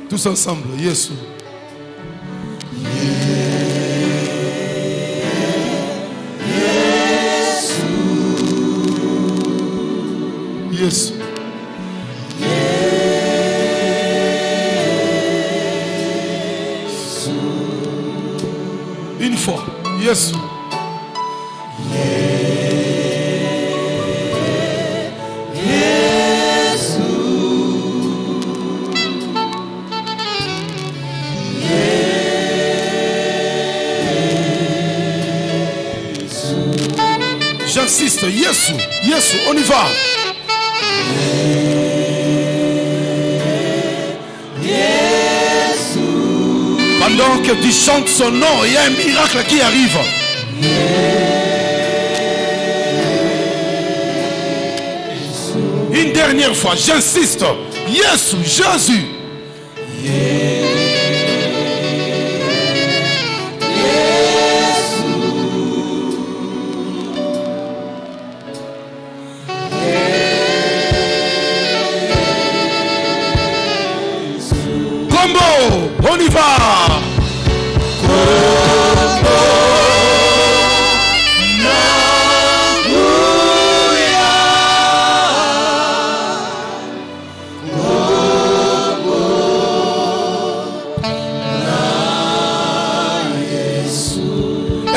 Tous ensemble, Yesu. Yesu. Une fois, Yesu. J'insiste, Yesu, Yesu, on y va. Pendant que tu chantes son nom, il y a un miracle qui arrive. Une dernière fois, j'insiste, Yesu, Jésus. On y va.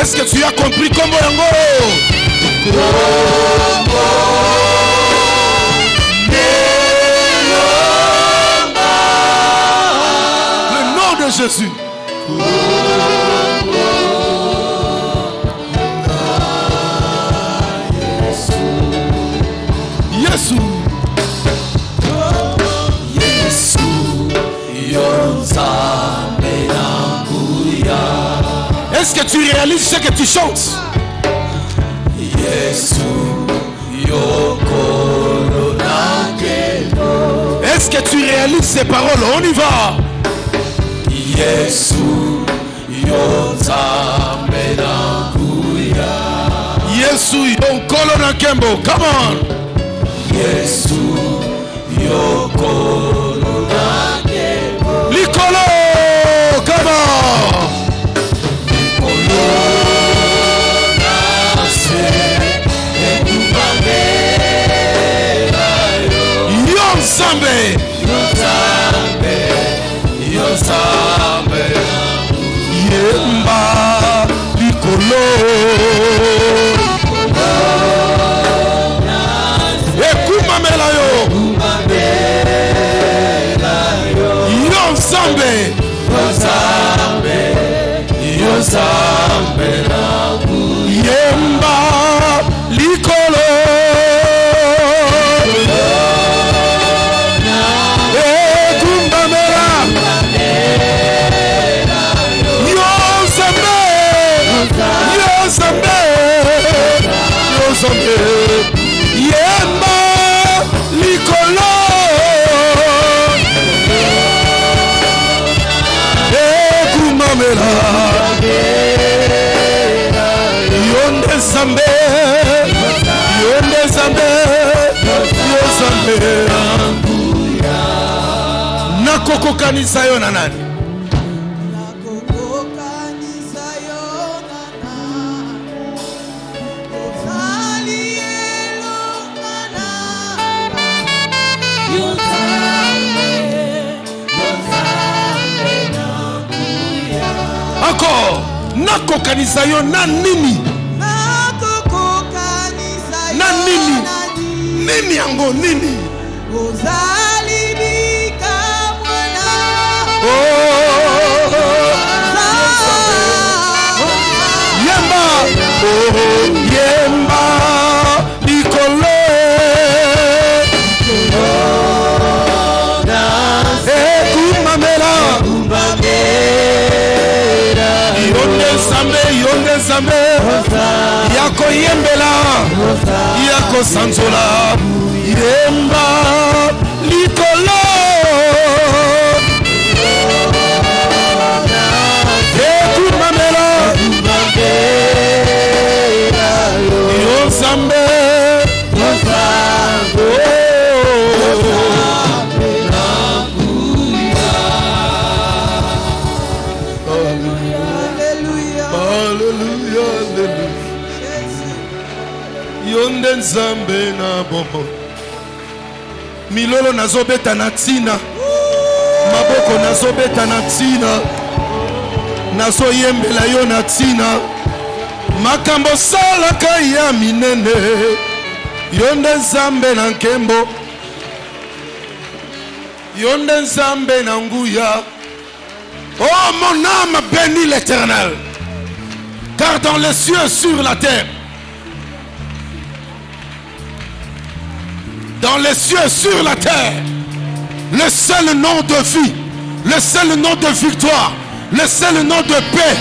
Est-ce que tu as compris comment Jésus. Yesu. Yesu. Est-ce que tu réalises ce que tu chantes? Yesu. Est-ce que tu réalises ces paroles? On y va. Yesu, Yesu, Yokolo Nakembo, come on. Yesu, Yokolo Nakembo. Likolo, come on. Likolo Nase, Ekubambe, Yonsambe, Yonsambe, Yonsambe. Yemba Likolo Ekumamela yo Yonsambe Yonsambe Yemba Likolo Yemba Likolo Ekumamela Yonde Zambe Yonde Zambe Yonde Nakoko kanisa yo na nani? Encore nako kanisa yo na nini? Na nini? Nini yango nini? Ozali bika mwana. Yemba. Yemba Likolo. sanzola yemba likolo ekumamela yo Nzambe Yonde Nzambe na bobo milolo nazobeta na tina maboko nazobeta na tina nazoyembela yo na tina makambo salaka ya minene Yonde Nzambe na nkembo Yonde Nzambe na nguya. Oh mon âme bénit l'Éternel, car dans les cieux sur la terre, dans les cieux sur la terre, le seul nom de vie, le seul nom de victoire, le seul nom de paix,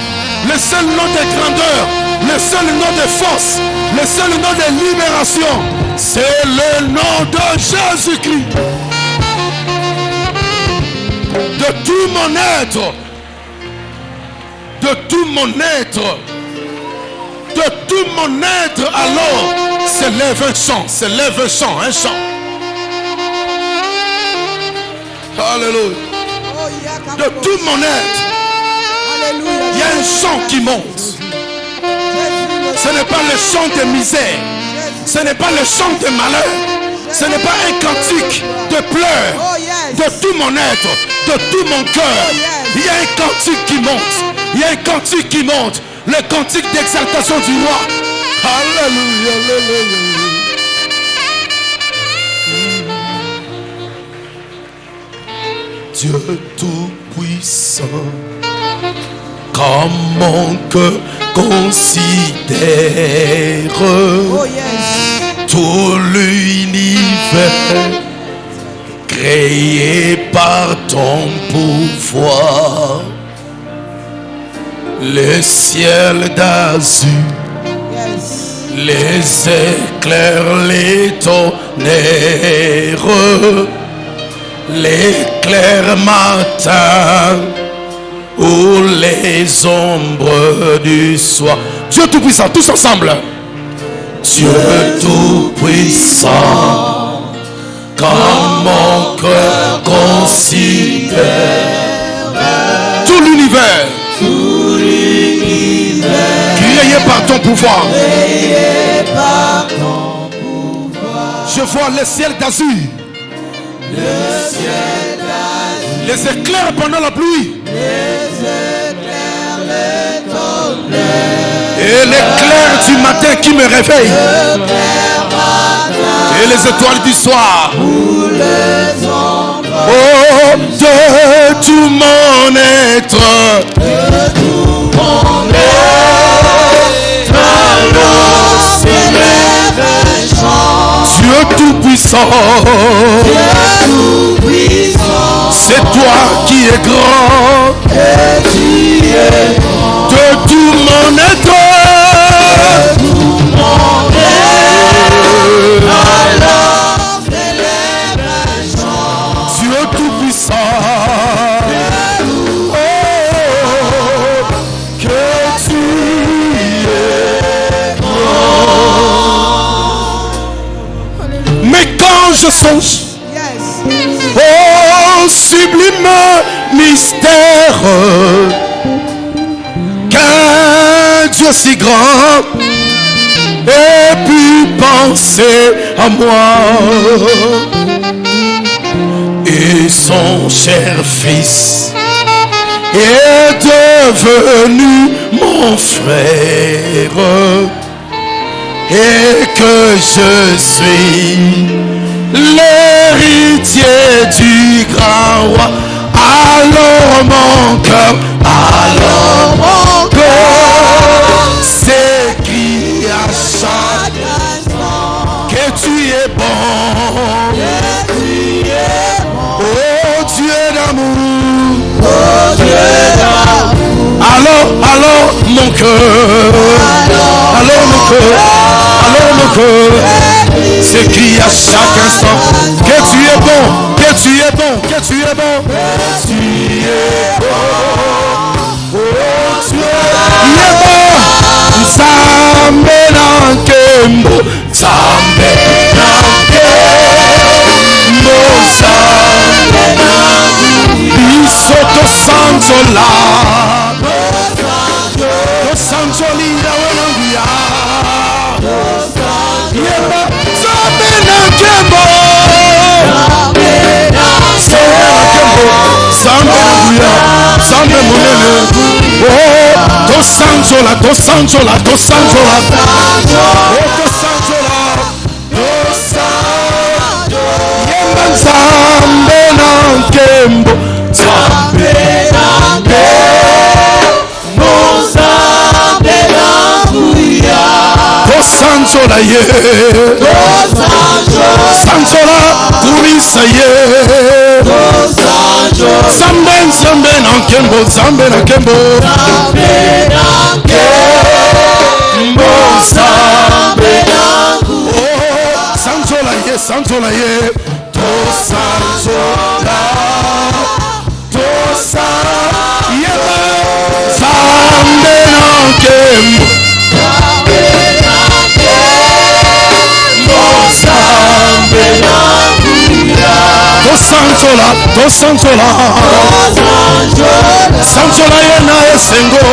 le seul nom de grandeur, le seul nom de force, le seul nom de libération, c'est le nom de Jésus-Christ. De tout mon être, de tout mon être, de tout mon être, alors s'élève un chant, s'élève un chant, un chant. Alléluia. De tout mon être, il y a un chant qui monte. Ce n'est pas le chant de misère, ce n'est pas le chant de malheur, ce n'est pas un cantique de pleurs. De tout mon être, de tout mon cœur, il y a un cantique qui monte. Il y a un cantique qui monte. Le cantique d'exaltation du roi. Alléluia, alléluia. Dieu tout-puissant, quand mon cœur considère tout l'univers créé par ton pouvoir, le ciel d'azur, les éclairs, les tonnerres, l'éclair matin ou les ombres du soir. Dieu tout-puissant, tous ensemble. Dieu tout-puissant, quand mon cœur considère tout l'univers, créé par ton pouvoir. Je vois le ciel d'azur, les éclairs pendant la pluie, et l'éclair du matin qui me réveille, et les étoiles du soir. Oh, de tout mon être, alors s'élève un chant. Dieu tout-puissant, c'est toi qui es grand, de tout mon être, alors s'élève un chant. Dieu tout-puissant, oh, que tu es grand. Mais quand je songe au sublime mystère qu'un Dieu si grand ait pu penser à moi et son cher fils est devenu mon frère et que je suis l'héritier du grand roi. Alors mon cœur s'écrie à chaque instant que tu es bon, oh Dieu d'amour, alors mon cœur, alors mon cœur s'écrie à chaque instant que tu es bon, que tu es bon, que tu es bon, que tu es bon. Oh, tu es bon. Zambe nankembo, Zambe nankembo, Zambe nankembo. Bisoto sanzola, sanzolinda wenanguya. Yeba, Zambe nankembo, Zambe nankembo, Zambe monene. Oh, to sanzola, to sanzola, to sanzola. Oh, to sanzola, to sanzola. Yeba, Zambe nankembo, Zambe nankembo, Zambe nankembo. To sanzola ye, to sanzola, sanzola, kumisa ye. Zambe, Zambe nankembo, Zambe nankembo, Zambe nankembo, Zambe nankembo. Oh, sanzola ye, sanzola ye, to sanzola, to sanzola ye, Zambe nankembo, Zambe nankembo, Zambe nankembo. To sanzola, to sanzola, sanzola yena esengo,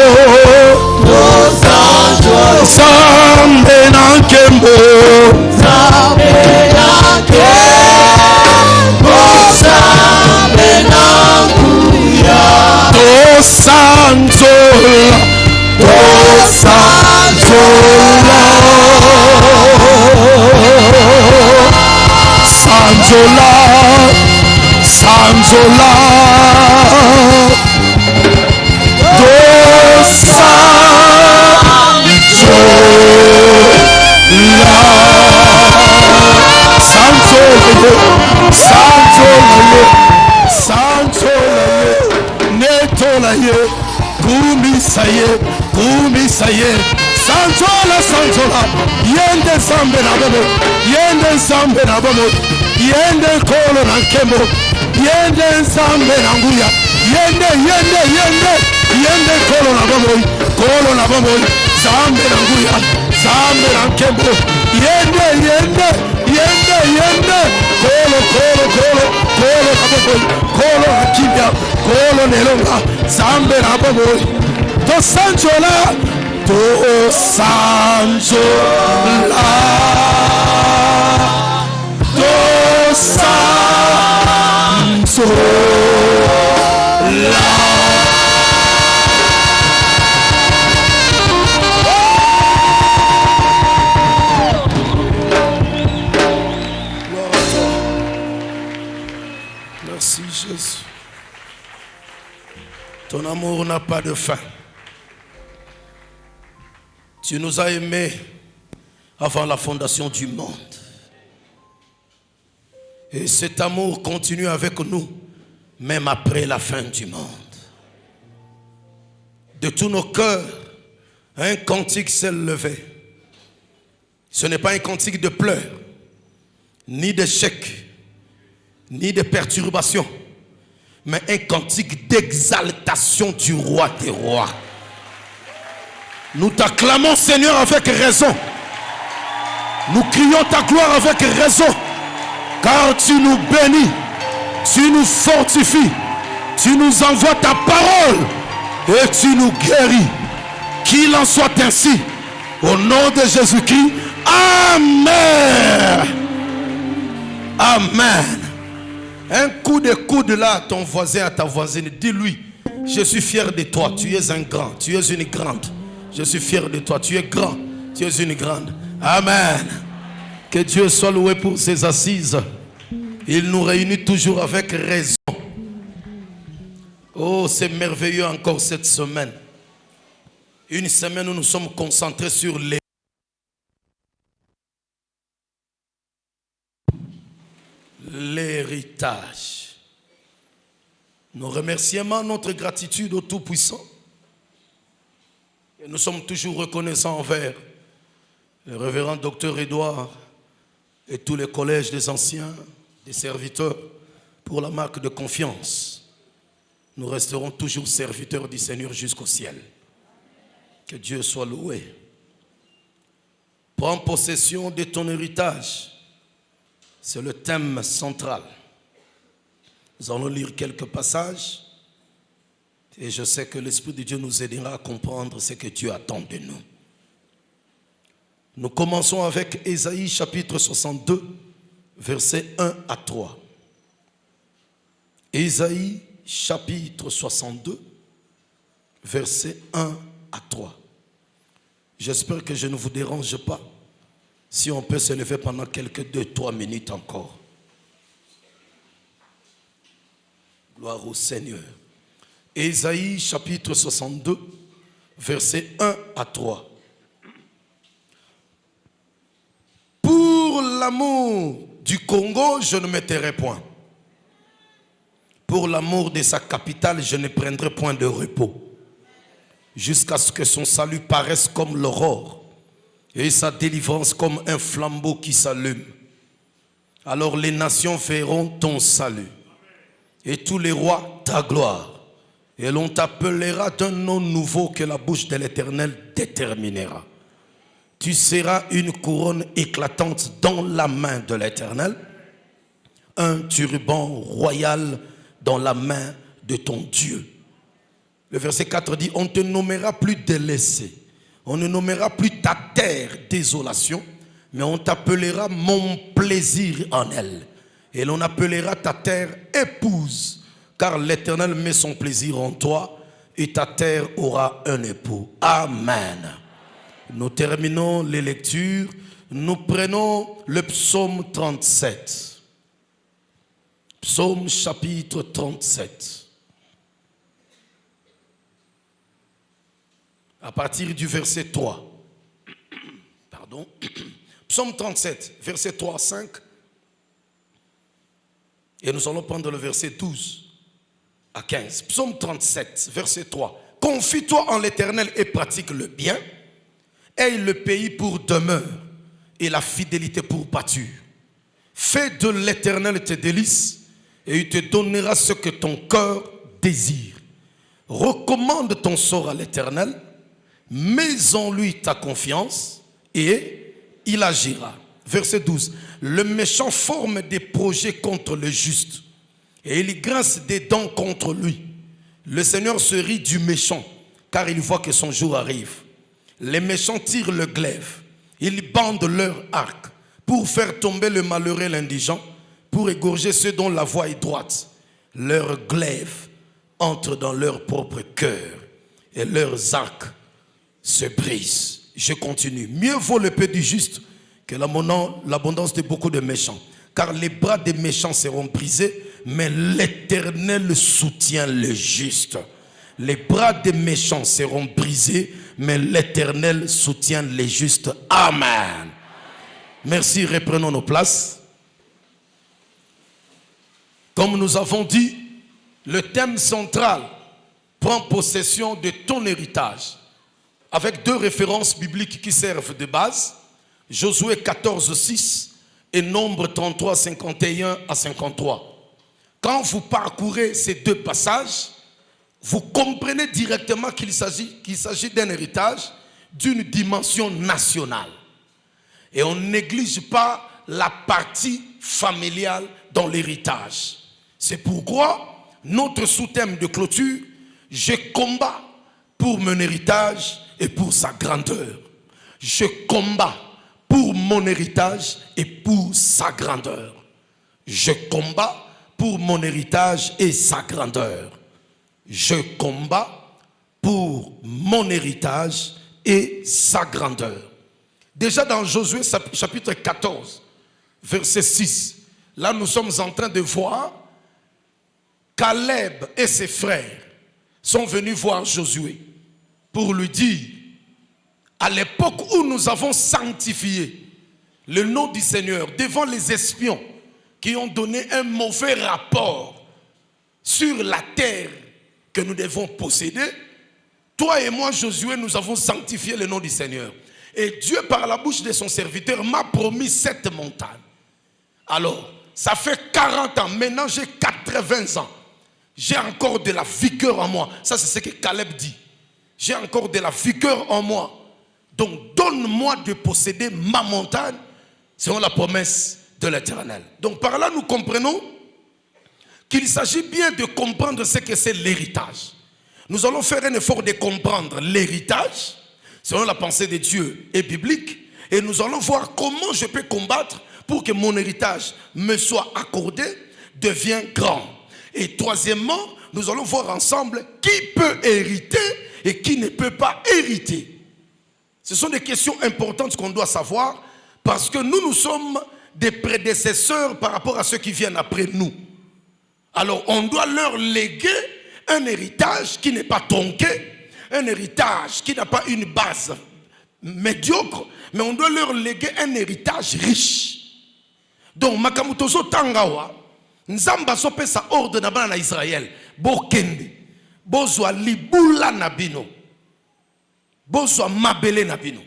Zambe nankembo, Zambe nankembo, Zambe nankembo. To sanzola, to sanzola, sanzola, sanzola, to sanzola, sanzola, netola ye, kumisaye, kumisaye, sanzola, sanzola, yende Zambe na bomo, yende Zambe na bomo, yende kolo na nkembo, yende Zambe na nguya, yende, yende, yende, yende kolo na bomo, Zambe na nguya, Zambe na nkembo, yende, yende, yende, yende, kolo, kolo, kolo, kolo na bomo, kolo na kibya, kolo nelonga, Zambe na bomo. To sanzola, to sanzola, to sanzola. Merci Jésus. Ton amour n'a pas de fin. Tu nous as aimés avant la fondation du monde. Et cet amour continue avec nous, même après la fin du monde. De tous nos cœurs, un cantique s'est levé. Ce n'est pas un cantique de pleurs, ni d'échec, ni de perturbation, mais un cantique d'exaltation du roi des rois. Nous t'acclamons, Seigneur, avec raison. Nous crions ta gloire avec raison. Car tu nous bénis, tu nous fortifies, tu nous envoies ta parole et tu nous guéris. Qu'il en soit ainsi. Au nom de Jésus-Christ. Amen. Amen. Un coup de coude là à ton voisin, à ta voisine. Dis-lui, je suis fier de toi. Tu es un grand, tu es une grande. Je suis fier de toi. Tu es grand. Tu es une grande. Amen. Que Dieu soit loué pour ses assises. Il nous réunit toujours avec raison. Oh, c'est merveilleux encore cette semaine. Une semaine où nous sommes concentrés sur l'héritage. Nos remerciements, notre gratitude au Tout-Puissant. Et nous sommes toujours reconnaissants envers le révérend docteur Édouard et tous les collèges des anciens, des serviteurs, pour la marque de confiance. Nous resterons toujours serviteurs du Seigneur jusqu'au ciel. Que Dieu soit loué. Prends possession de ton héritage. C'est le thème central. Nous allons lire quelques passages et je sais que l'Esprit de Dieu nous aidera à comprendre ce que Dieu attend de nous. Nous commençons avec Ésaïe chapitre 62, versets 1 à 3. Ésaïe chapitre 62, versets 1 à 3. J'espère que je ne vous dérange pas. Si on peut se lever pendant quelques 2-3 minutes encore. Gloire au Seigneur. Ésaïe chapitre 62, versets 1 à 3. Pour l'amour du Congo, je ne me tairai point. Pour l'amour de sa capitale, je ne prendrai point de repos. Jusqu'à ce que son salut paraisse comme l'aurore et sa délivrance comme un flambeau qui s'allume. Alors les nations verront ton salut et tous les rois ta gloire. Et l'on t'appellera d'un nom nouveau que la bouche de l'Éternel déterminera. Tu seras une couronne éclatante dans la main de l'Éternel, un turban royal dans la main de ton Dieu. Le verset 4 dit, on ne te nommera plus délaissé, on ne nommera plus ta terre désolation, mais on t'appellera mon plaisir en elle. Et l'on appellera ta terre épouse, car l'Éternel met son plaisir en toi et ta terre aura un époux. Amen. Nous terminons les lectures. Nous prenons le psaume 37. Psaume chapitre 37. À partir du verset 3. Pardon. Psaume 37, verset 3 à 5. Et nous allons prendre le verset 12 à 15. Psaume 37, verset 3. Confie-toi en l'Éternel et pratique le bien. Aie le pays pour demeure et la fidélité pour pâture. Fais de l'Éternel tes délices et il te donnera ce que ton cœur désire. Recommande ton sort à l'Éternel, mets en lui ta confiance et il agira. Verset 12. Le méchant forme des projets contre le juste et il grince des dents contre lui. Le Seigneur se rit du méchant car il voit que son jour arrive. Les méchants tirent le glaive, ils bandent leur arc pour faire tomber le malheureux et l'indigent, pour égorger ceux dont la voie est droite. Leurs glaives entrent dans leur propre cœur et leurs arcs se brisent. Je continue. Mieux vaut le peu du juste que l'abondance de beaucoup de méchants. Car les bras des méchants seront brisés, mais l'Éternel soutient le juste. Les bras des méchants seront brisés, mais l'Éternel soutient les justes. Amen. Merci, reprenons nos places. Comme nous avons dit, le thème central prend possession de ton héritage, avec deux références bibliques qui servent de base, Josué 14, 6 et Nombre 33, 51 à 53. Quand vous parcourez ces deux passages, vous comprenez directement qu'il s'agit d'un héritage d'une dimension nationale. Et on ne néglige pas la partie familiale dans l'héritage. C'est pourquoi notre sous-thème de clôture, je combats pour mon héritage et pour sa grandeur. Je combats pour mon héritage et pour sa grandeur. Je combats pour mon héritage et sa grandeur. Je combats pour mon héritage et sa grandeur. Déjà dans Josué chapitre 14, verset 6, là nous sommes en train de voir Caleb et ses frères sont venus voir Josué pour lui dire, à l'époque où nous avons sanctifié le nom du Seigneur devant les espions qui ont donné un mauvais rapport sur la terre que nous devons posséder, toi et moi, Josué, nous avons sanctifié le nom du Seigneur. Et Dieu, par la bouche de son serviteur, m'a promis cette montagne. Alors, ça fait 40 ans. Maintenant, j'ai 80 ans. J'ai encore de la vigueur en moi. Ça, c'est ce que Caleb dit. J'ai encore de la vigueur en moi. Donc, donne-moi de posséder ma montagne selon la promesse de l'Éternel. Donc, par là, nous comprenons qu'il s'agit bien de comprendre ce que c'est l'héritage. Nous allons faire un effort de comprendre l'héritage selon la pensée de Dieu et biblique. Et nous allons voir comment je peux combattre pour que mon héritage me soit accordé, devienne grand. Et troisièmement, nous allons voir ensemble qui peut hériter et qui ne peut pas hériter. Ce sont des questions importantes qu'on doit savoir parce que nous sommes des prédécesseurs par rapport à ceux qui viennent après nous. Alors, on doit leur léguer un héritage qui n'est pas tronqué, un héritage qui n'a pas une base médiocre, mais on doit leur léguer un héritage riche. Donc, Makamutozo Tangawa, Nzamba sope sa ordre na bana na Israël, bokende, bozwa libula nabino, bozwa mabele nabino.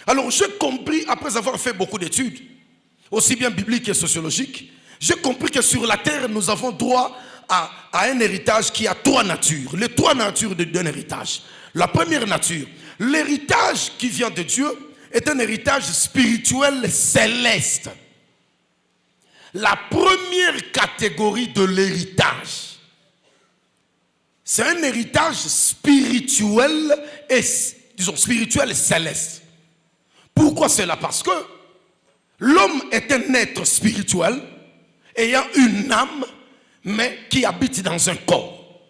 Alors, j'ai compris, après avoir fait beaucoup d'études, aussi bien bibliques que sociologiques, j'ai compris que sur la terre, nous avons droit à un héritage qui a trois natures. Les trois natures d'un héritage. La première nature, l'héritage qui vient de Dieu est un héritage spirituel céleste. La première catégorie de l'héritage, c'est un héritage spirituel et, disons, spirituel céleste. Pourquoi cela? Parce que l'homme est un être spirituel ayant une âme, mais qui habite dans un corps.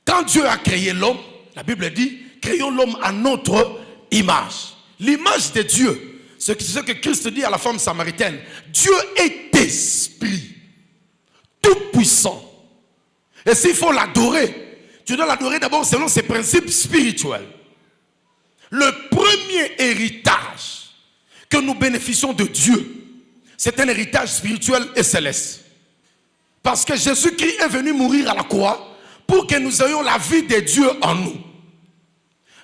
Quand Dieu a créé l'homme, la Bible dit, créons l'homme à notre image. L'image de Dieu, c'est ce que Christ dit à la femme samaritaine. Dieu est esprit, tout puissant. Et s'il faut l'adorer, tu dois l'adorer d'abord selon ses principes spirituels. Le premier héritage que nous bénéficions de Dieu, c'est un héritage spirituel et céleste. Parce que Jésus-Christ est venu mourir à la croix pour que nous ayons la vie de Dieu en nous.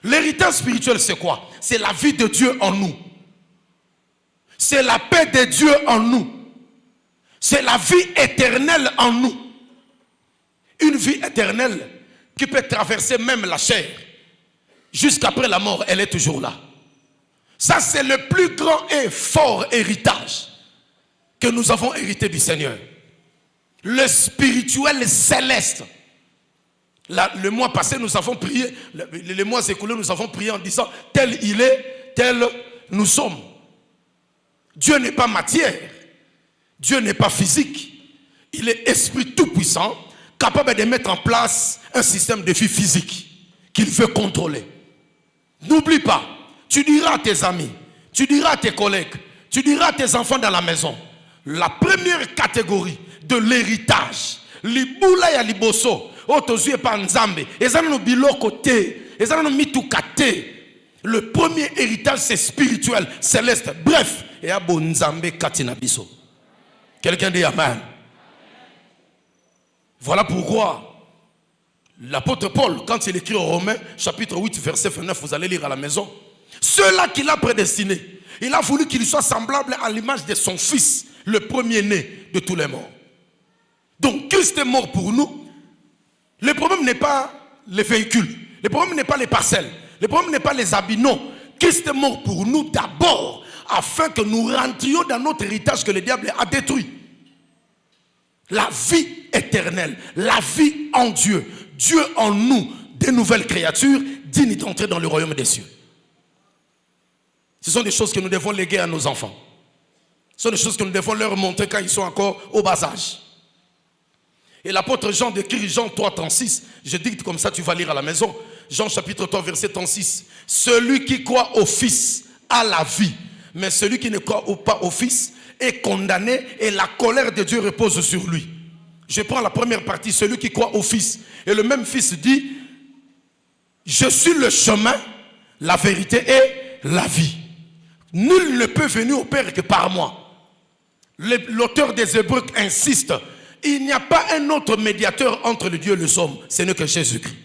L'héritage spirituel, c'est quoi? C'est la vie de Dieu en nous. C'est la paix de Dieu en nous. C'est la vie éternelle en nous. Une vie éternelle qui peut traverser même la chair. Jusqu'après la mort, elle est toujours là. Ça, c'est le plus grand et fort héritage que nous avons hérité du Seigneur. Le spirituel céleste. Là, le mois passé, nous avons prié, les mois écoulés, nous avons prié en disant, tel il est, tel nous sommes. Dieu n'est pas matière, Dieu n'est pas physique. Il est esprit tout-puissant, capable de mettre en place un système de vie physique qu'il veut contrôler. N'oublie pas, tu diras à tes amis, tu diras à tes collègues, tu diras à tes enfants dans la maison, la première catégorie de l'héritage, libula ya liboso, otozue pa nzambe, ezana no biloko te, ezana no mituka te. Le premier héritage c'est spirituel, céleste. Bref, et abo nzambe katina biso. Quelqu'un dit amen. Voilà pourquoi l'apôtre Paul, quand il écrit aux Romains, chapitre 8, verset 29, vous allez lire à la maison, ceux-là qu'il a prédestinés, il a voulu qu'il soit semblable à l'image de son fils, le premier-né de tous les morts. Donc Christ est mort pour nous. Le problème n'est pas les véhicules, le problème n'est pas les parcelles, le problème n'est pas les habits, non. Christ est mort pour nous d'abord, afin que nous rentrions dans notre héritage que le diable a détruit. La vie éternelle, la vie en Dieu, Dieu en nous, des nouvelles créatures dignes d'entrer dans le royaume des cieux. Ce sont des choses que nous devons léguer à nos enfants. Ce sont des choses que nous devons leur montrer quand ils sont encore au bas âge. Et l'apôtre Jean décrit Jean 3, 36. Je dicte comme ça, tu vas lire à la maison. Jean chapitre 3, verset 36. Celui qui croit au Fils a la vie. Mais celui qui ne croit pas au Fils est condamné et la colère de Dieu repose sur lui. Je prends la première partie, celui qui croit au Fils. Et le même Fils dit, je suis le chemin, la vérité et la vie. Nul ne peut venir au Père que par moi. L'auteur des Hébreux insiste, il n'y a pas un autre médiateur entre le Dieu et les hommes, ce n'est que Jésus-Christ.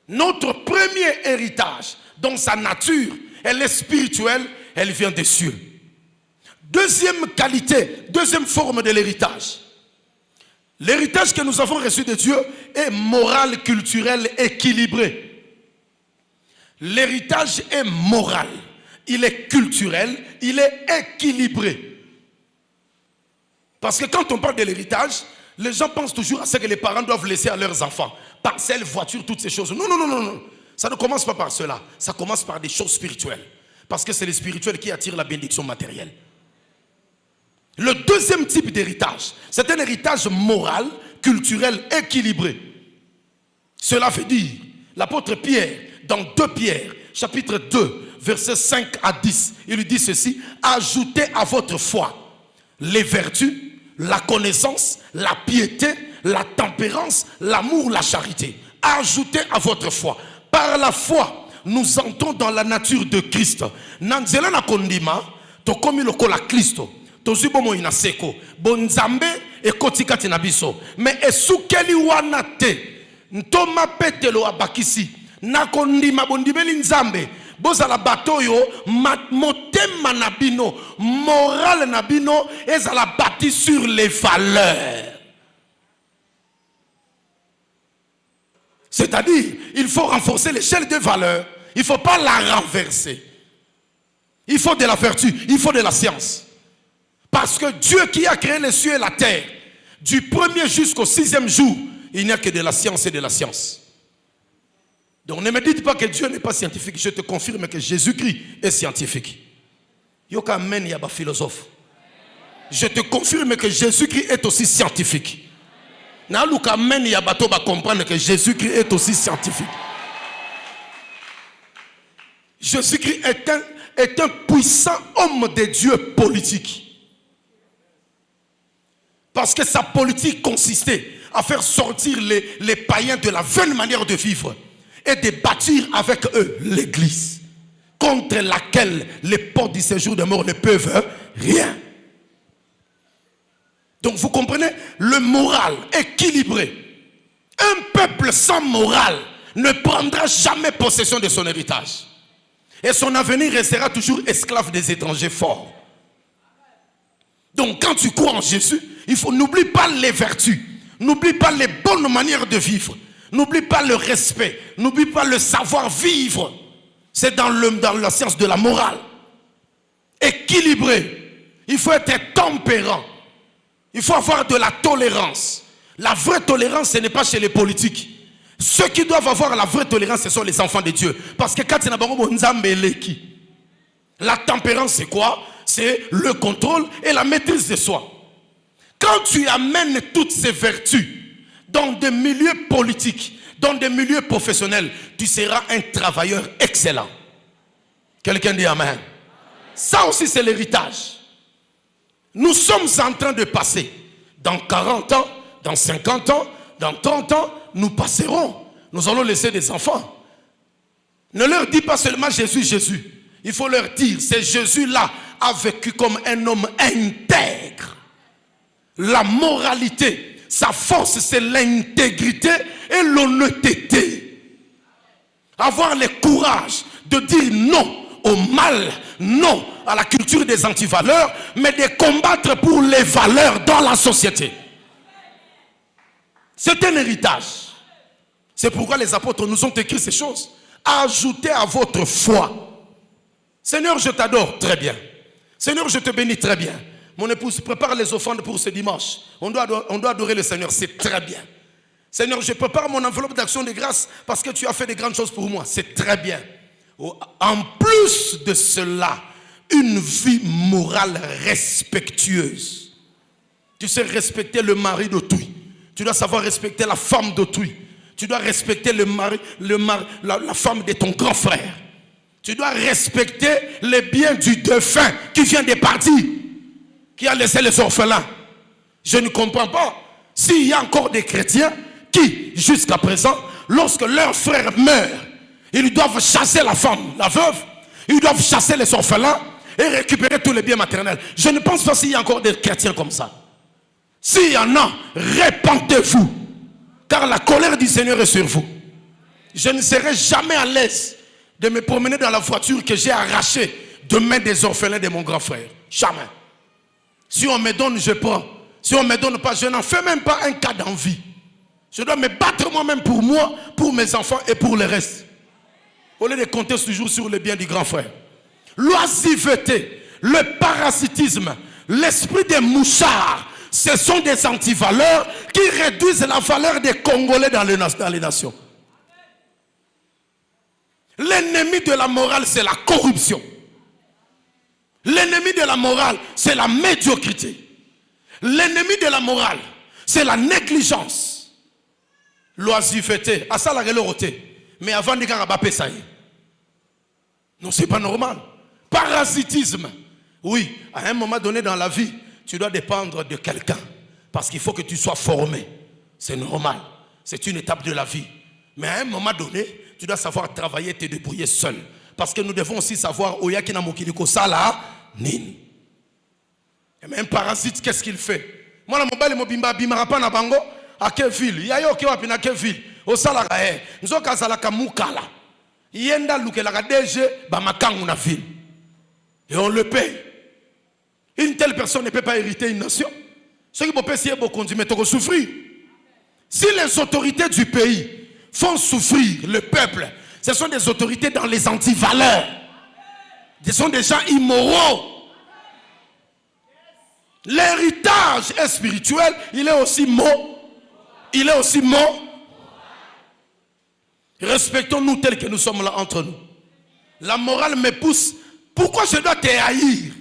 Notre premier héritage, dans sa nature, elle est spirituelle, elle vient des cieux. Deuxième qualité, deuxième forme de l'héritage. L'héritage que nous avons reçu de Dieu est moral, culturel, équilibré. L'héritage est moral, il est culturel, il est équilibré. Parce que quand on parle de l'héritage, les gens pensent toujours à ce que les parents doivent laisser à leurs enfants. Parcelles, voitures, toutes ces choses. Non, non, non, non, non. Ça ne commence pas par cela. Ça commence par des choses spirituelles. Parce que c'est les spirituels qui attirent la bénédiction matérielle. Le deuxième type d'héritage, c'est un héritage moral, culturel, équilibré. Cela veut dire, l'apôtre Pierre, dans 2 Pierre, chapitre 2, versets 5 à 10, il lui dit ceci: ajoutez à votre foi les vertus, la connaissance, la piété, la tempérance, l'amour, la charité. Ajoutez à votre foi. Par la foi, nous entrons dans la nature de Christ. Nanzela na kondima, to komi lokola Kristo. Tozubomo inaseko. Bonzambe e kotikati na biso. Mais esukeli wana te. Ntoma petelo abakisi. Na kondima bondibeli nzambe. Bozala batoyo motema nabino, moral nabino, ezala bâti sur les valeurs. C'est-à-dire, il faut renforcer l'échelle de valeurs. Il ne faut pas la renverser. Il faut de la vertu, il faut de la science. Parce que Dieu qui a créé les cieux et la terre, du premier jusqu'au 6e jour, il n'y a que de la science et de la science. Donc ne me dites pas que Dieu n'est pas scientifique. Je te confirme que Jésus-Christ est scientifique. Yoka men yaba philosophe. Je te confirme que Jésus-Christ est aussi scientifique. Na luka men yaba to ba comprendre que Jésus-Christ est aussi scientifique. Jésus-Christ est un puissant homme de Dieu politique. Parce que sa politique consistait à faire sortir les païens de la vaine manière de vivre et de bâtir avec eux l'église, contre laquelle les portes du séjour des morts ne peuvent rien. Donc vous comprenez, le moral équilibré. Un peuple sans morale ne prendra jamais possession de son héritage. Et son avenir restera toujours esclave des étrangers forts. Donc quand tu crois en Jésus, n'oublie pas les vertus, n'oublie pas les bonnes manières de vivre, n'oublie pas le respect, n'oublie pas le savoir-vivre. C'est dans la science de la morale. Équilibré. Il faut être tempérant. Il faut avoir de la tolérance. La vraie tolérance, ce n'est pas chez les politiques. Ceux qui doivent avoir la vraie tolérance, ce sont les enfants de Dieu. Parce que quand tu n'as la tempérance, c'est quoi? C'est le contrôle et la maîtrise de soi. Quand tu amènes toutes ces vertus dans des milieux politiques, dans des milieux professionnels, tu seras un travailleur excellent. Quelqu'un dit amen. Ça aussi, c'est l'héritage. Nous sommes en train de passer. Dans 40 ans, dans 50 ans, dans 30 ans, nous passerons. Nous allons laisser des enfants. Ne leur dis pas seulement Jésus, Jésus. Il faut leur dire, c'est Jésus-là a vécu comme un homme intègre. La moralité, sa force, c'est l'intégrité et l'honnêteté. Avoir le courage de dire non au mal, non à la culture des antivaleurs, mais de combattre pour les valeurs dans la société. C'est un héritage. C'est pourquoi les apôtres nous ont écrit ces choses. Ajoutez à votre foi. Seigneur, je t'adore, très bien. Seigneur, je te bénis, très bien. Mon épouse prépare les offrandes pour ce dimanche. On doit adorer le Seigneur, c'est très bien. Seigneur, je prépare mon enveloppe d'action de grâce parce que tu as fait de grandes choses pour moi, c'est très bien. En plus de cela, une vie morale respectueuse. Tu sais respecter le mari d'autrui. Tu dois savoir respecter la femme d'autrui. Tu dois respecter la femme de ton grand frère. Tu dois respecter les biens du défunt qui vient des partis, qui a laissé les orphelins. Je ne comprends pas s'il y a encore des chrétiens qui, jusqu'à présent, lorsque leur frère meurt, ils doivent chasser la femme, la veuve, ils doivent chasser les orphelins et récupérer tous les biens maternels. Je ne pense pas s'il y a encore des chrétiens comme ça. S'il y en a, répentez-vous, car la colère du Seigneur est sur vous. Je ne serai jamais à l'aise de me promener dans la voiture que j'ai arrachée de main des orphelins de mon grand frère. Jamais. Si on me donne, je prends. Si on ne me donne pas, je n'en fais même pas un cas d'envie. Je dois me battre moi-même pour moi, pour mes enfants et pour le reste. Au lieu de compter toujours sur le bien du grand frère. L'oisiveté, le parasitisme, l'esprit des mouchards, ce sont des antivaleurs qui réduisent la valeur des Congolais dans les nations. L'ennemi de la morale, c'est la corruption. L'ennemi de la morale, c'est la médiocrité. L'ennemi de la morale, c'est la négligence. L'oisiveté, à ça la reloroté. Mais avant de faire ça, non, c'est pas normal. Parasitisme. Oui, à un moment donné dans la vie, tu dois dépendre de quelqu'un. Parce qu'il faut que tu sois formé. C'est normal. C'est une étape de la vie. Mais à un moment donné, tu dois savoir travailler et te débrouiller seul. Parce que nous devons aussi savoir Oyakina Mokiliko Sala Nini. Et même parasite, qu'est-ce qu'il fait? Moi, la mobile mobimba bimarapa na bango à quelle ville? Il y a yo qui va à quelle ville? Au Salarae. Nous sommes à Salaka Moukala. Yenda Lukelaka DG Bamakangu na ville. Et on le paye. Une telle personne ne peut pas hériter une nation. Ceux qui peuvent essayer de conduire, mais tu souffrir. Si les autorités du pays font souffrir le peuple, ce sont des autorités dans les antivaleurs. Ce sont des gens immoraux. L'héritage est spirituel, il est aussi mot. Il est aussi mot. Respectons-nous tels que nous sommes là entre nous. La morale me pousse. Pourquoi je dois te haïr?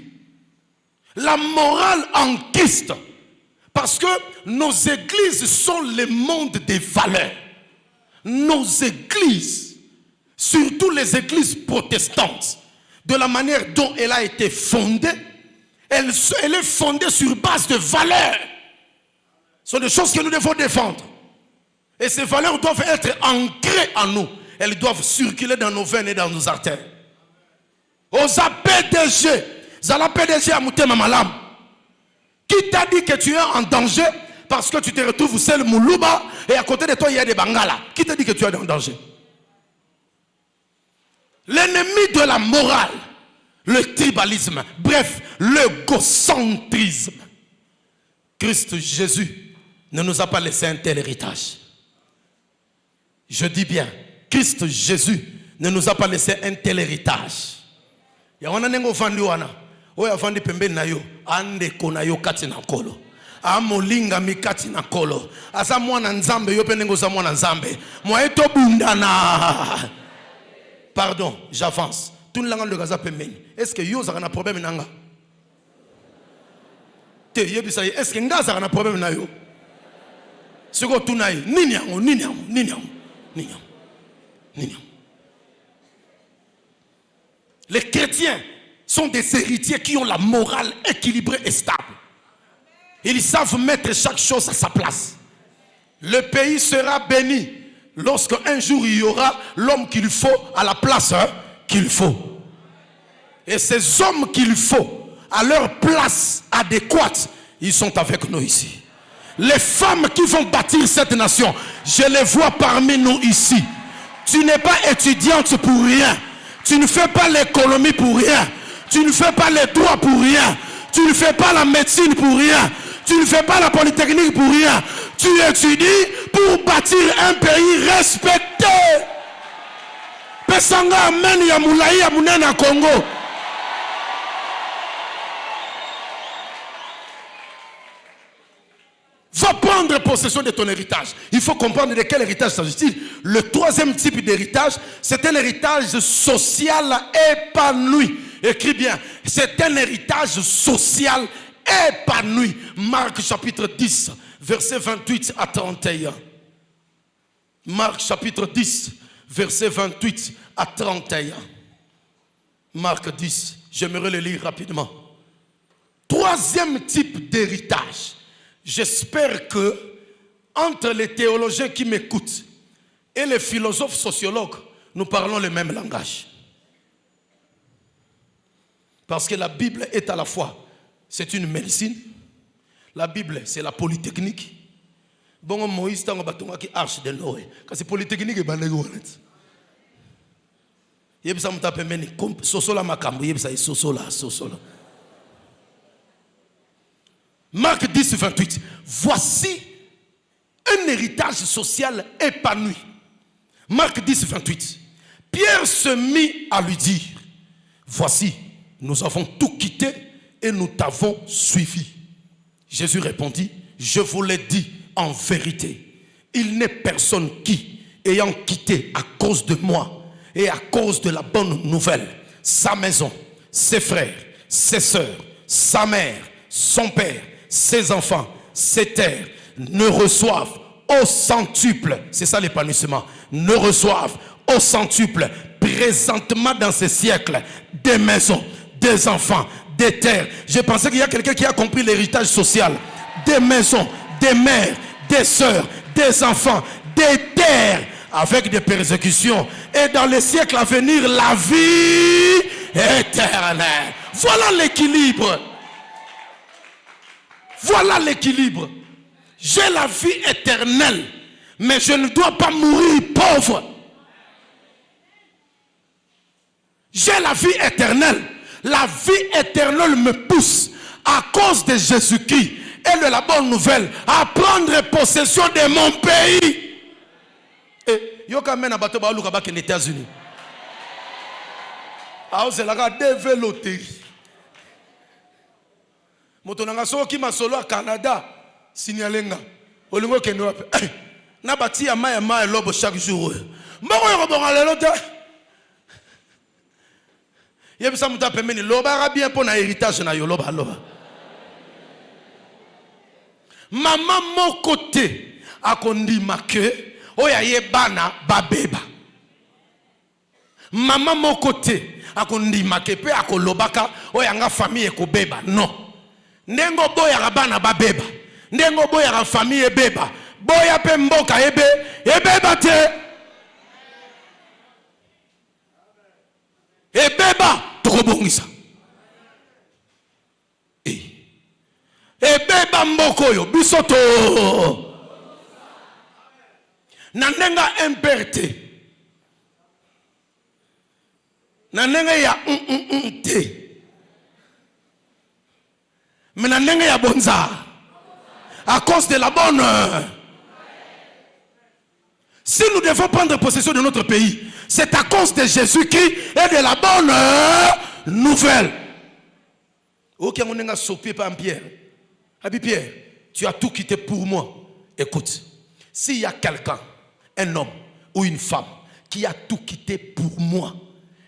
La morale enquiste. Parce que nos églises sont le monde des valeurs. Nos églises, surtout les églises protestantes, de la manière dont elle a été fondée, elle est fondée sur base de valeurs. Ce sont des choses que nous devons défendre. Et ces valeurs doivent être ancrées en nous. Elles doivent circuler dans nos veines et dans nos artères. Aux APDG, Zala PDG à Moutema Malam. Qui t'a dit que tu es en danger parce que tu te retrouves seul Moulouba et à côté de toi il y a des Bangala? Qui t'a dit que tu es en danger? L'ennemi de la morale, le tribalisme, bref, l'égocentrisme. Christ Jésus ne nous a pas laissé un tel héritage. Je dis bien, Christ Jésus ne nous a pas laissé un tel héritage. Il y a un nengo vandi wana, oya vandi pembe na yo, ande kona yo kati na kolo. Amolinga mikati na kolo. Asa mwana nzambe yo penengo za mwana nzambe. Mwa eto bundana. Pardon, j'avance. Tout le monde de Gaza pembe. Est-ce que yo a un problème nanga? Te yebisa est-ce que ngaza a un problème na yo? Siko tunai niniango. Les chrétiens sont des héritiers qui ont la morale équilibrée et stable. Ils savent mettre chaque chose à sa place. Le pays sera béni lorsque un jour il y aura l'homme qu'il faut à la place qu'il faut. Et ces hommes qu'il faut à leur place adéquate, ils sont avec nous ici. Les femmes qui vont bâtir cette nation, je les vois parmi nous ici. Tu n'es pas étudiante pour rien. Tu ne fais pas l'économie pour rien. Tu ne fais pas les droits pour rien. Tu ne fais pas la médecine pour rien. Tu ne fais pas la polytechnique pour rien. Tu étudies pour bâtir un pays respecté. Pesanga amen ya moulaï ya mounena Congo. Va prendre possession de ton héritage. Il faut comprendre de quel héritage s'agit-il. Le troisième type d'héritage, c'est un héritage social épanoui. Écris bien, c'est un héritage social épanoui. Marc chapitre 10, verset 28 à 31. Marc chapitre 10, verset 28 à 31. Marc 10, j'aimerais le lire rapidement. Troisième type d'héritage. J'espère que entre les théologiens qui m'écoutent et les philosophes sociologues, nous parlons le même langage. Parce que la Bible est à la fois, c'est une médecine, la Bible c'est la polytechnique. Bon, Moïse tango batonga ki arche de Noé. Parce que polytechnique est bandé golet. Yebisa mutape meni sosola makambo yebisa sosola. Marc 10, 28. Voici un héritage social épanoui. Marc 10, 28. Pierre se mit à lui dire, voici, nous avons tout quitté et nous t'avons suivi. Jésus répondit, je vous l'ai dit en vérité, il n'est personne qui, ayant quitté à cause de moi et à cause de la bonne nouvelle, sa maison, ses frères, ses sœurs, sa mère, son père, ses enfants, ses terres, ne reçoivent au centuple, c'est ça l'épanouissement, ne reçoivent au centuple, présentement dans ce siècle, des maisons, des enfants, des terres. Je pensais qu'il y a quelqu'un qui a compris l'héritage social. Des maisons, des mères, des sœurs, des enfants, des terres, avec des persécutions. Et dans les siècles à venir, la vie éternelle. Voilà l'équilibre. Voilà l'équilibre. J'ai la vie éternelle, mais je ne dois pas mourir pauvre. J'ai la vie éternelle. La vie éternelle me pousse, à cause de Jésus-Christ et de la bonne nouvelle, à prendre possession de mon pays. Et yo quand même à bateau baluka bak les États-Unis. Ah c'est la développer. Motonanga so ki masolo à Canada, signalenga. Olingo kendo wapi? Na bati ya ma lobo chaque jour. Mbongo yo bonga lelo te. Yebisa muta pemeni loba bien pour na héritage na yo loba loba. Maman mon côté akondima ke oya yebana babeba. Maman mon côté akondima ke pe akolobaka oya nga famille ekobeba. Non. Ndengo boya bana babeba. Ndengo boya famille ebeba. Boya pe mboka ebeba te. Ebeba tokobongisa. Ebeba mbokoyo bisoto. Nandenga imperté. Nandenga ya te. Mais nandenga ya bonza. À cause de la bonne. Si nous devons prendre possession de notre pays, c'est à cause de Jésus-Christ et de la bonne nouvelle. Ok, on est sauvé par Pierre. Abi Pierre, tu as tout quitté pour moi. Écoute, s'il y a quelqu'un, un homme ou une femme qui a tout quitté pour moi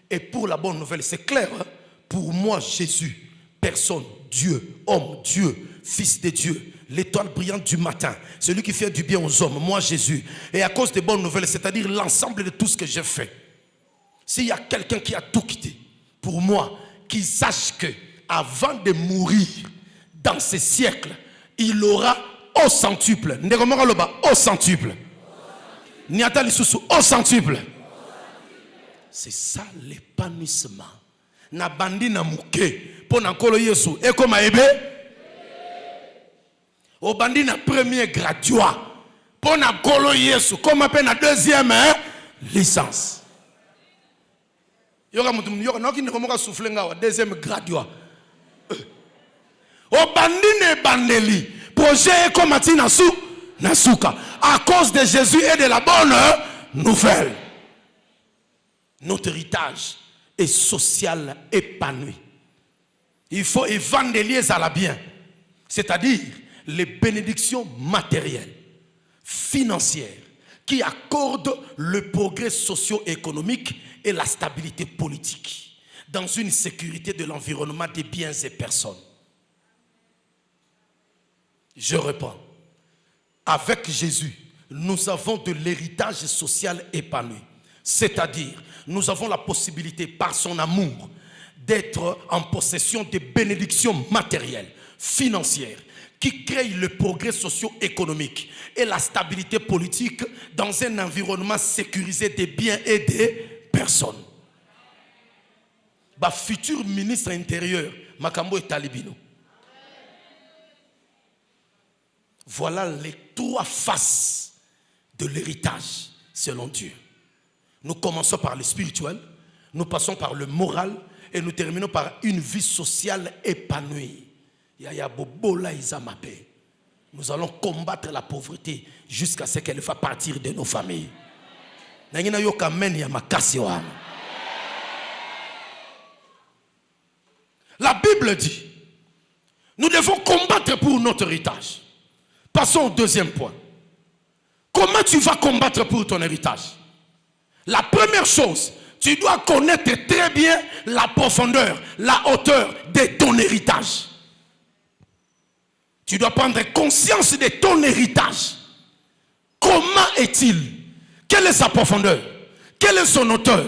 et pour la bonne nouvelle, c'est clair, hein? Pour moi, Jésus, personne, Dieu, homme, Dieu, Fils de Dieu, l'étoile brillante du matin, celui qui fait du bien aux hommes, moi Jésus, et à cause des bonnes nouvelles, c'est-à-dire l'ensemble de tout ce que j'ai fait. S'il y a quelqu'un qui a tout quitté, pour moi, qu'il sache que avant de mourir dans ce siècle, il aura au centuple. Au centuple. Au centuple. C'est ça l'épanouissement. Na bandi na muke pour nankolo Yesu et comme aebe au bandi na premier graduat pour nankolo Yesu comme appelle na deuxième licence. Yoka mutum yoka noki ne komoka souffler ngawa deuxième graduat. Au bandi ne bandeli projet comme atina su nasuka à cause de Jésus et de la bonne nouvelle. Notre héritage est social épanoui. Il faut évangéliser à la bien, c'est-à-dire les bénédictions matérielles, financières, qui accordent le progrès socio-économique et la stabilité politique dans une sécurité de l'environnement des biens et personnes. Je reprends. Avec Jésus, nous avons de l'héritage social épanoui. C'est-à-dire, nous avons la possibilité, par son amour, d'être en possession des bénédictions matérielles, financières, qui créent le progrès socio-économique et la stabilité politique dans un environnement sécurisé des biens et des personnes. Bah, futur ministre intérieur, Makambo et Talibino. Voilà les trois faces de l'héritage selon Dieu. Nous commençons par le spirituel, nous passons par le moral et nous terminons par une vie sociale épanouie. Yaya bobola izamape. Nous allons combattre la pauvreté jusqu'à ce qu'elle va partir de nos familles. Nangina yoka men ya makasi wana. La Bible dit, nous devons combattre pour notre héritage. Passons au deuxième point. Comment tu vas combattre pour ton héritage? La première chose, tu dois connaître très bien la profondeur, la hauteur de ton héritage. Tu dois prendre conscience de ton héritage. Comment est-il? Quelle est sa profondeur? Quelle est son hauteur?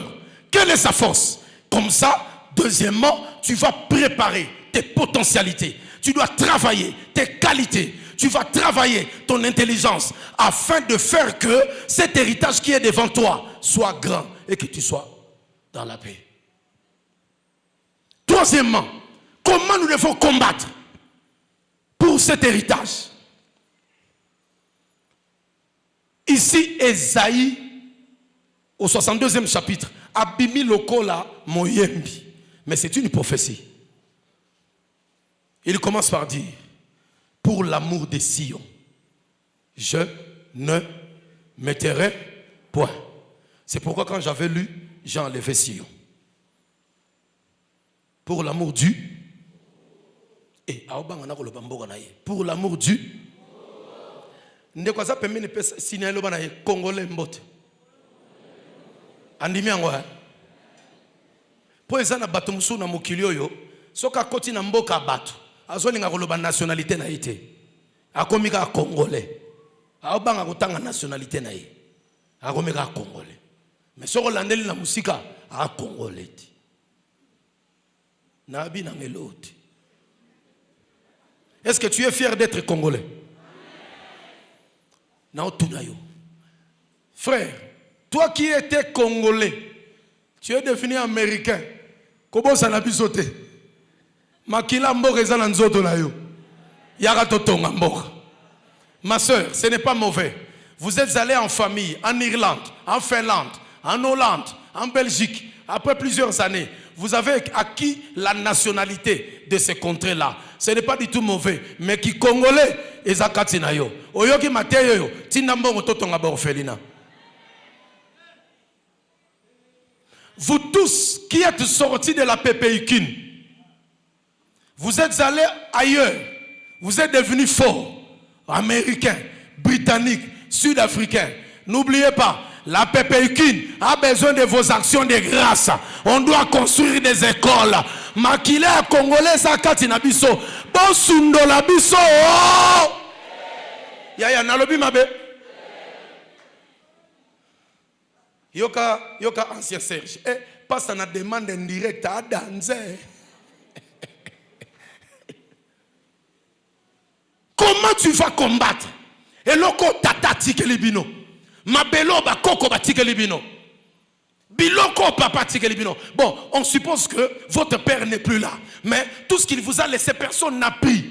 Quelle est sa force? Comme ça, deuxièmement, tu vas préparer tes potentialités. Tu dois travailler tes qualités. Tu vas travailler ton intelligence afin de faire que cet héritage qui est devant toi soit grand et que tu sois dans la paix. Troisièmement, comment nous devons combattre pour cet héritage? Ici, Esaïe, au 62e chapitre, Abimi Lokola Moyembi. Mais c'est une prophétie. Il commence par dire, pour l'amour de Sion, je ne mettrai point. C'est pourquoi quand j'avais lu, j'ai enlevé Sion. Pour l'amour du... Pour l'amour du... Ndekwaza pemini pesa signalo bana Congolais mbote. Andimi angwa. Po ezana bato musu na mokili oyo, soka koti na mboka bato. Azolinga koloba nationalité na ite. Akomika Congolais. Aobanga kotanga nationalité na ye. Akomika Congolais. Mais soko landeli na musika a Congolais. Na bi na ngelote. Est-ce que tu es fier d'être Congolais? Frère, toi qui étais Congolais, tu es devenu Américain. Comment ça n'a pu sauter? Makila mboka ezana nzoto na yo. Yaka totonga mboka. Ma soeur, ce n'est pas mauvais. Vous êtes allé en famille, en Irlande, en Finlande, en Hollande, en Belgique. Après plusieurs années, vous avez acquis la nationalité de ces contrées-là. Ce n'est pas du tout mauvais. Mais qui Congolais, ezakati na yo. Oyoki mateyo yo, tinambongo totonga ba orphelinat. Vous tous qui êtes sortis de la PPIKIN, vous êtes allés ailleurs. Vous êtes devenus forts. Américains, Britanniques, Sud-Africains. N'oubliez pas, la PPIKIN a besoin de vos actions de grâce. On doit construire des écoles. Makile Congolais sakati na biso. Bon sundo la biso. Yaya nalobi mabe. Yoka ancien Serge. Passe na demande indirecte à danser. Comment tu vas combattre? Et loko tata tikelibino. Mabelo ba koko ba tikelibino. Biloko papa tikelibino. Bon, on suppose que votre père n'est plus là. Mais tout ce qu'il vous a laissé, personne n'a pris.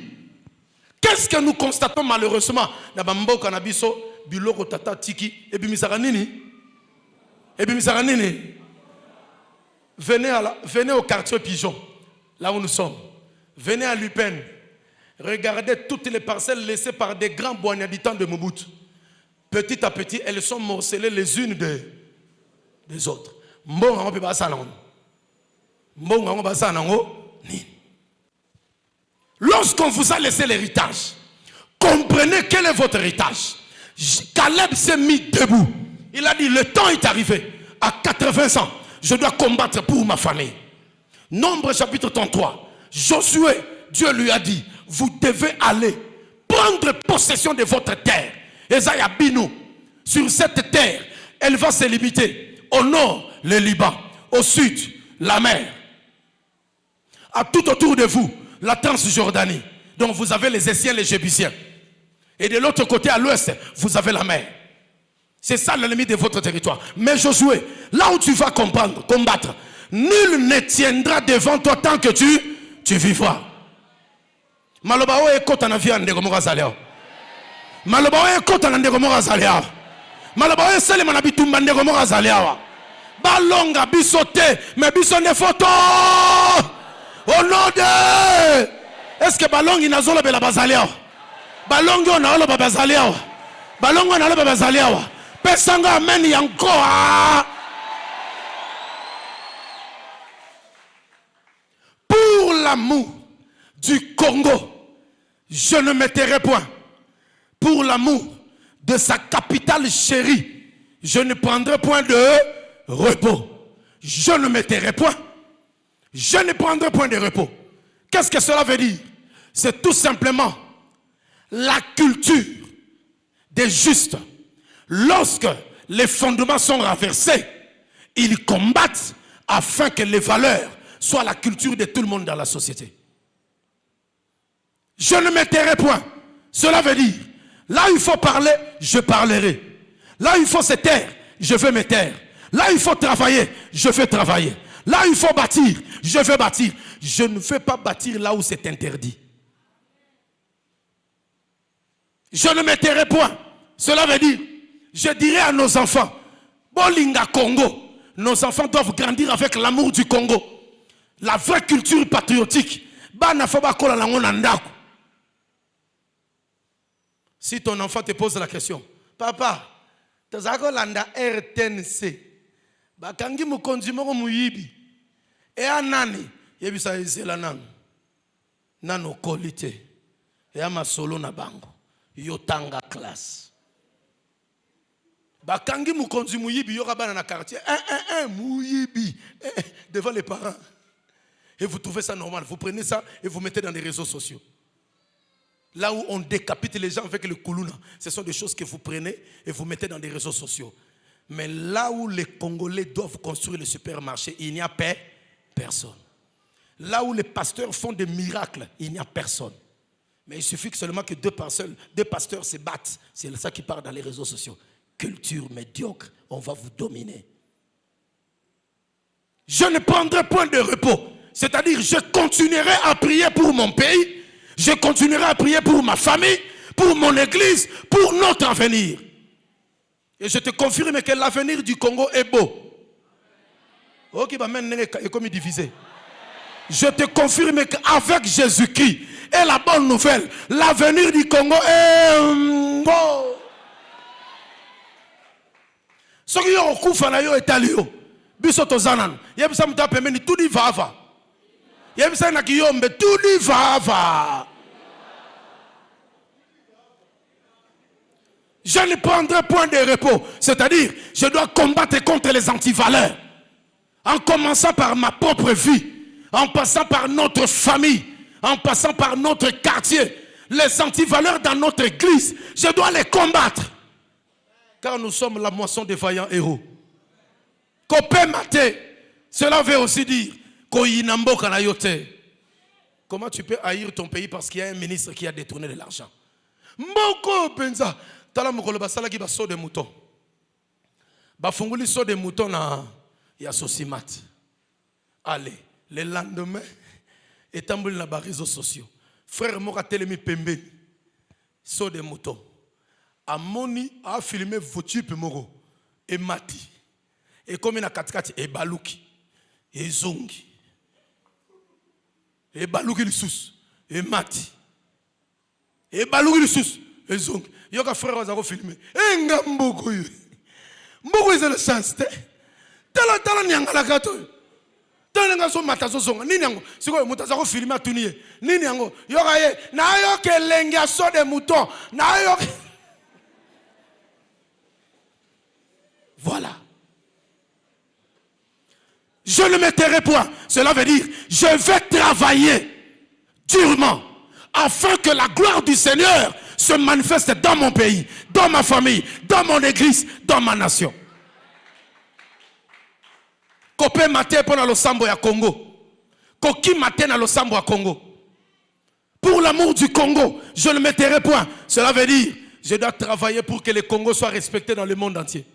Qu'est-ce que nous constatons malheureusement? Nabambo kanabiso biloko tata tiki et bimisaka nini? Venez au quartier Pigeon, là où nous sommes. Venez à Lupin. Regardez toutes les parcelles laissées par des grands boignaditans de Mobutu. Petit à petit, elles sont morcelées les unes des autres. Lorsqu'on vous a laissé l'héritage, comprenez quel est votre héritage. Caleb s'est mis debout. Il a dit, le temps est arrivé. À 80 ans, je dois combattre pour ma famille. Nombre chapitre 33. Josué, Dieu lui a dit, vous devez aller prendre possession de votre terre. Esaïa Binou, sur cette terre, elle va se limiter. Au nord, le Liban. Au sud, la mer. À tout autour de vous, la Transjordanie. Donc vous avez les Essiens, les Jébusiens. Et de l'autre côté, à l'ouest, vous avez la mer. C'est ça le limite de votre territoire. Mais Josué, là où tu vas combattre, nul ne tiendra devant toi tant que tu vivras. Malobao e kota na via ndeko moka zaleo. Malobao e kota na ndeko moka zaleo. Malobao e sele mana bitumba ndeko moka zaleo. Balonga bisote, mais biso ne photo. Au nom de Est-ce que balongi nazolo bela bazaliao? Balongi on a le bazaliao. Balongi on a le bazaliao. Pesanga amen yanko. Pour l'amour du Congo, je ne me tairai point. Pour l'amour de sa capitale chérie, je ne prendrai point de repos. Je ne me tairai point. Je ne prendrai point de repos. Qu'est-ce que cela veut dire? C'est tout simplement la culture des justes. Lorsque les fondements sont renversés, ils combattent afin que les valeurs soient la culture de tout le monde dans la société. Je ne me tairai point. Cela veut dire, là où il faut parler, je parlerai. Là où il faut se taire, je vais me taire. Là où il faut travailler, je vais travailler. Là où il faut bâtir, je vais bâtir. Je ne vais pas bâtir là où c'est interdit. Je ne me tairai point. Cela veut dire, je dirai à nos enfants, Bolinga Congo, nos enfants doivent grandir avec l'amour du Congo. La vraie culture patriotique. Si ton enfant te pose la question, papa, tu as landa RTNC, bakangi mukonzi moko muyibi, et anani, yebisa ezela nang, nano kolite, et ama solo na bango, yotanga classe. Bakangi mukonzi muyibi, yoraba na quartier, muyibi, devant les parents. Et vous trouvez ça normal, vous prenez ça et vous mettez dans les réseaux sociaux. Là où on décapite les gens avec le koulouna, ce sont des choses que vous prenez et vous mettez dans des réseaux sociaux. Mais là où les Congolais doivent construire le supermarché, il n'y a personne. Là où les pasteurs font des miracles, il n'y a personne. Mais il suffit seulement que deux pasteurs se battent. C'est ça qui part dans les réseaux sociaux. Culture médiocre, on va vous dominer. Je ne prendrai point de repos. C'est-à-dire, je continuerai à prier pour mon pays. Je continuerai à prier pour ma famille, pour mon église, pour notre avenir. Et je te confirme que l'avenir du Congo est beau. Ok, bah maintenant, est comme divisé. Je te confirme qu'avec Jésus-Christ et la bonne nouvelle, l'avenir du Congo est beau. Ce qui est au coup, c'est italien. Bisoto zanan. Yebisa muta pembeni tout dit va. Yebisa na kiyombe tout dit va. Je ne prendrai point de repos. C'est-à-dire, je dois combattre contre les antivaleurs. En commençant par ma propre vie, en passant par notre famille, en passant par notre quartier, les antivaleurs dans notre église, je dois les combattre. Car nous sommes la moisson des vaillants héros. Kopé maté, cela veut aussi dire comment tu peux haïr ton pays parce qu'il y a un ministre qui a détourné de l'argent? Mboko penza, tala mokolo basala ki ba saut de mouton. Ba funguli saut de mouton na ya sosimat. Allez, le lendemain, étambul na ba réseaux sociaux. Frère Moka telemi pembe, saut de mouton. Amoni a filmé voiture moko et mati. Et comme il a katikati et baluki et zongi et baluki le sous et mati et baluki le sous et zongi yoka frère wazako filmer et ngamboko yo mboko c'est le chance tala nyangala kato tala ngaso matazo zonga nini yango siko mutazako filmer atuniye nini yango yoka ye na yoke lengi aso de mouton na yoke. Voilà. Je ne me tairai point. Cela veut dire, je vais travailler durement afin que la gloire du Seigneur se manifeste dans mon pays, dans ma famille, dans mon église, dans ma nation. Kopé maté pour le sambo ya Congo. Koki maté na le sambo ya Congo. Pour l'amour du Congo, je ne me tairai point. Cela veut dire, je dois travailler pour que le Congo soit respecté dans le monde entier.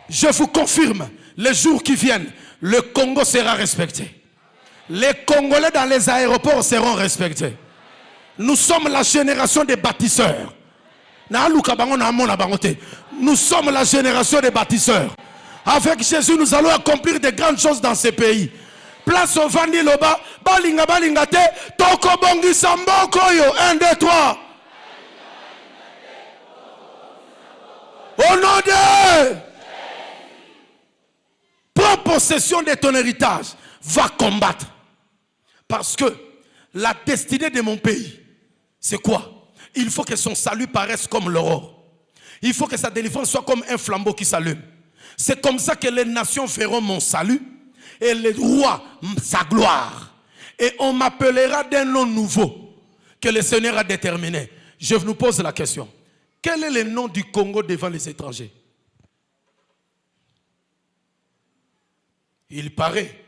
Je vous confirme, les jours qui viennent, le Congo sera respecté. Les Congolais dans les aéroports seront respectés. Nous sommes la génération des bâtisseurs. Nous sommes la génération des bâtisseurs. Avec Jésus, nous allons accomplir de grandes choses dans ces pays. Place au Vandi Loba. Balinga balinga te. Toko bongi samboko yo. 1, 2, 3. Au nom de... Prends possession de ton héritage. Va combattre. Parce que la destinée de mon pays, c'est quoi? Il faut que son salut paraisse comme l'aurore. Il faut que sa délivrance soit comme un flambeau qui s'allume. C'est comme ça que les nations feront mon salut et les rois sa gloire. Et on m'appellera d'un nom nouveau que le Seigneur a déterminé. Je vous pose la question. Quel est le nom du Congo devant les étrangers? Il paraît,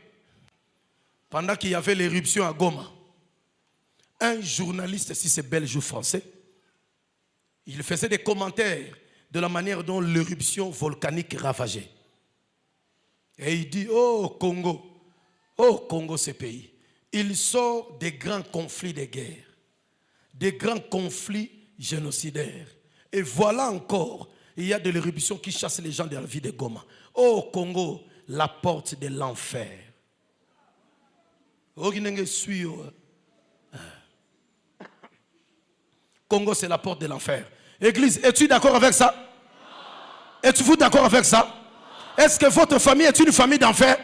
pendant qu'il y avait l'éruption à Goma, un journaliste, si c'est belge ou français, il faisait des commentaires de la manière dont l'éruption volcanique ravageait. Et il dit, oh Congo ce pays, il sort des grands conflits de guerre, des grands conflits génocidaires. Et voilà encore, il y a de l'éruption qui chasse les gens de la vie de Goma. Oh Congo, la porte de l'enfer. Congo, c'est la porte de l'enfer. Église, es-tu d'accord avec ça? Êtes-vous d'accord avec ça? Est-ce que votre famille est une famille d'enfer?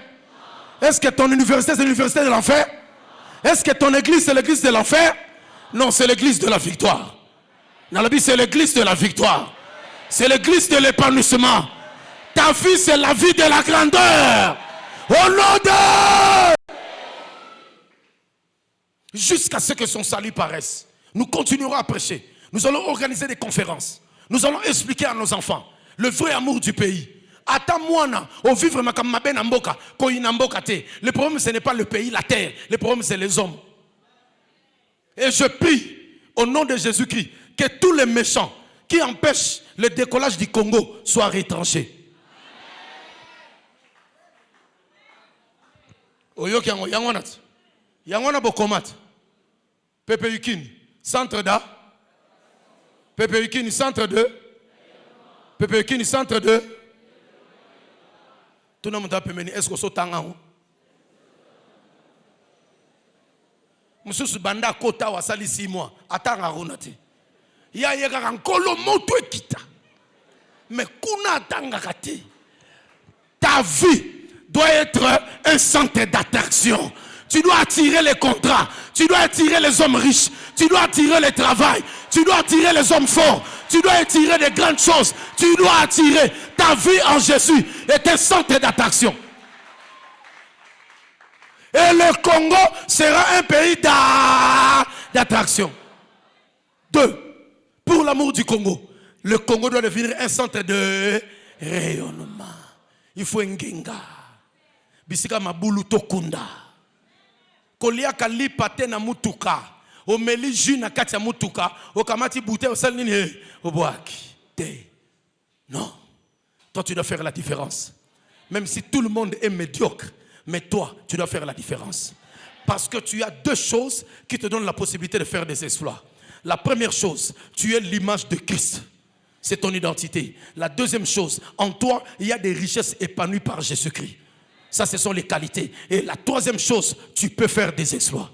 Est-ce que ton université, c'est l'université de l'enfer? Est-ce que ton église, c'est l'église de l'enfer? Non, c'est l'église de la victoire. Dans la Bible, c'est l'église de la victoire. C'est l'église de l'épanouissement. Ta vie, c'est la vie de la grandeur. Au nom de... Jusqu'à ce que son salut paraisse. Nous continuerons à prêcher. Nous allons organiser des conférences. Nous allons expliquer à nos enfants le vrai amour du pays. Le problème, ce n'est pas le pays, la terre. Le problème, c'est les hommes. Et je prie, au nom de Jésus-Christ, que tous les méchants qui empêchent le décollage du Congo soient retranchés. Yangwana Bokomat, Pepe Yukini, centre d'A, Pepe Yukini, centre de, Pepe Yukini, centre de, tout le monde a pu mener, est-ce que c'est un Monsieur Banda Kota Wasali 6 mois, attends à Ronate. Ya yega nkolo moto ekita. Mais kuna tangakati. Ta vie doit être un centre d'attraction. Tu dois attirer les contrats, tu dois attirer les hommes riches, tu dois attirer le travail, tu dois attirer les hommes forts, tu dois attirer des grandes choses, tu dois attirer. Ta vie en Jésus est un centre d'attraction. Et le Congo sera un pays d'attraction. 2. Pour l'amour du Congo, le Congo doit devenir un centre de rayonnement. Il faut un genga. Bisika mabulu tokunda. Kolia kali pate na mutuka. Omeli jus na kati ya mutuka. Okamati bouteille au sel nini. Oboaki. Non. Toi tu dois faire la différence. Même si tout le monde est médiocre. Mais toi, tu dois faire la différence. Parce que tu as 2 choses qui te donnent la possibilité de faire des exploits. La première chose, tu es l'image de Christ. C'est ton identité. La deuxième chose, en toi, il y a des richesses épanouies par Jésus-Christ. Ça, ce sont les qualités. Et la troisième chose, tu peux faire des exploits.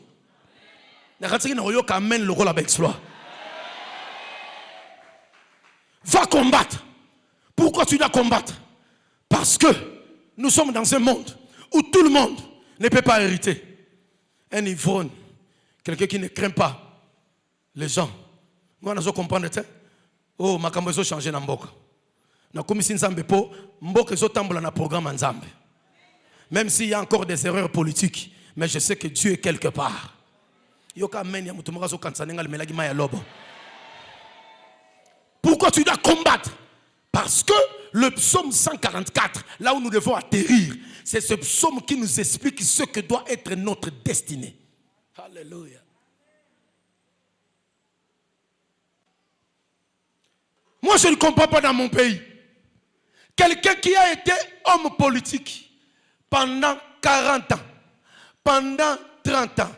Amène le rôle avec exploit. Va combattre. Pourquoi tu dois combattre? Parce que nous sommes dans un monde où tout le monde ne peut pas hériter. Un ivrogne, quelqu'un qui ne craint pas les gens. Moi, je comprends. Oh, ma cambo changé dans mboka. Na komisi nzambe po mboka zo tambola na programme nzambe. Même s'il y a encore des erreurs politiques, mais je sais que Dieu est quelque part. Yoka men ya mutu moko zo kansanenga le melagi maya lobo. Pourquoi tu dois combattre? Parce que le psaume 144, là où nous devons atterrir, c'est ce psaume qui nous explique ce que doit être notre destinée. Alléluia. Moi, je ne comprends pas dans mon pays. Quelqu'un qui a été homme politique pendant 40 ans, pendant 30 ans,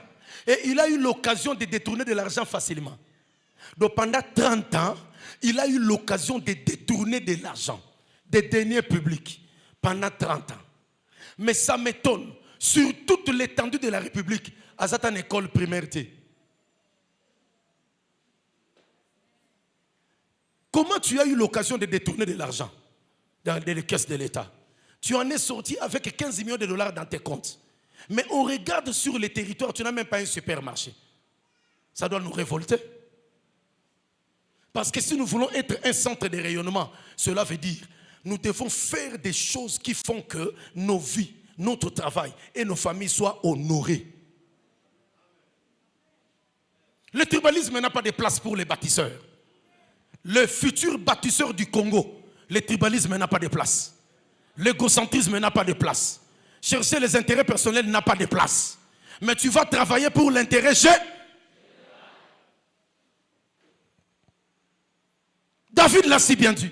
et il a eu l'occasion de détourner de l'argent facilement. Donc pendant 30 ans, il a eu l'occasion de détourner de l'argent, des deniers publics, pendant 30 ans. Mais ça m'étonne. sur toute l'étendue de la République, à une école primaire. Comment tu as eu l'occasion de détourner de l'argent dans les caisses de l'État? Tu en es sorti avec 15 millions de dollars dans tes comptes. Mais on regarde sur les territoires, tu n'as même pas un supermarché. Ça doit nous révolter. Parce que si nous voulons être un centre de rayonnement, cela veut dire nous devons faire des choses qui font que nos vies, notre travail et nos familles soient honorés. Le tribalisme n'a pas de place pour les bâtisseurs. Le futur bâtisseur du Congo, le tribalisme n'a pas de place. L'égocentrisme n'a pas de place. Chercher les intérêts personnels n'a pas de place. Mais tu vas travailler pour l'intérêt général. David l'a si bien dit.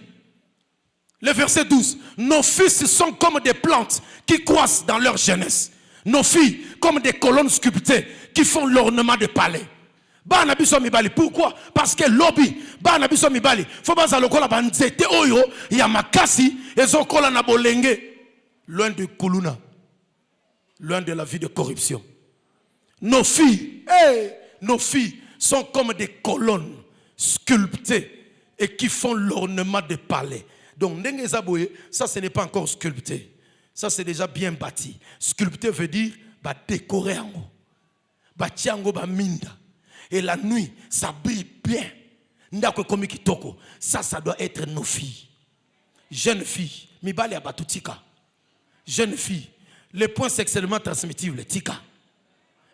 Le verset 12. Nos fils sont comme des plantes qui croissent dans leur jeunesse. Nos filles comme des colonnes sculptées qui font l'ornement de palais. Pourquoi? Parce que lobby, faut pas lokola banzete oyo ya makasi ezokola na bolenge, loin de kuluna, loin de la vie de corruption. Nos filles sont comme des colonnes sculptées et qui font l'ornement de palais. Donc ça ce n'est pas encore sculpté, ça c'est déjà bien bâti. Sculpté veut dire décorer ango, batiango ba minda. Et la nuit, ça brille bien. Ça doit être nos filles. Jeunes filles, mibali abatu tika. Jeunes filles, les points sexuellement transmissibles, tika.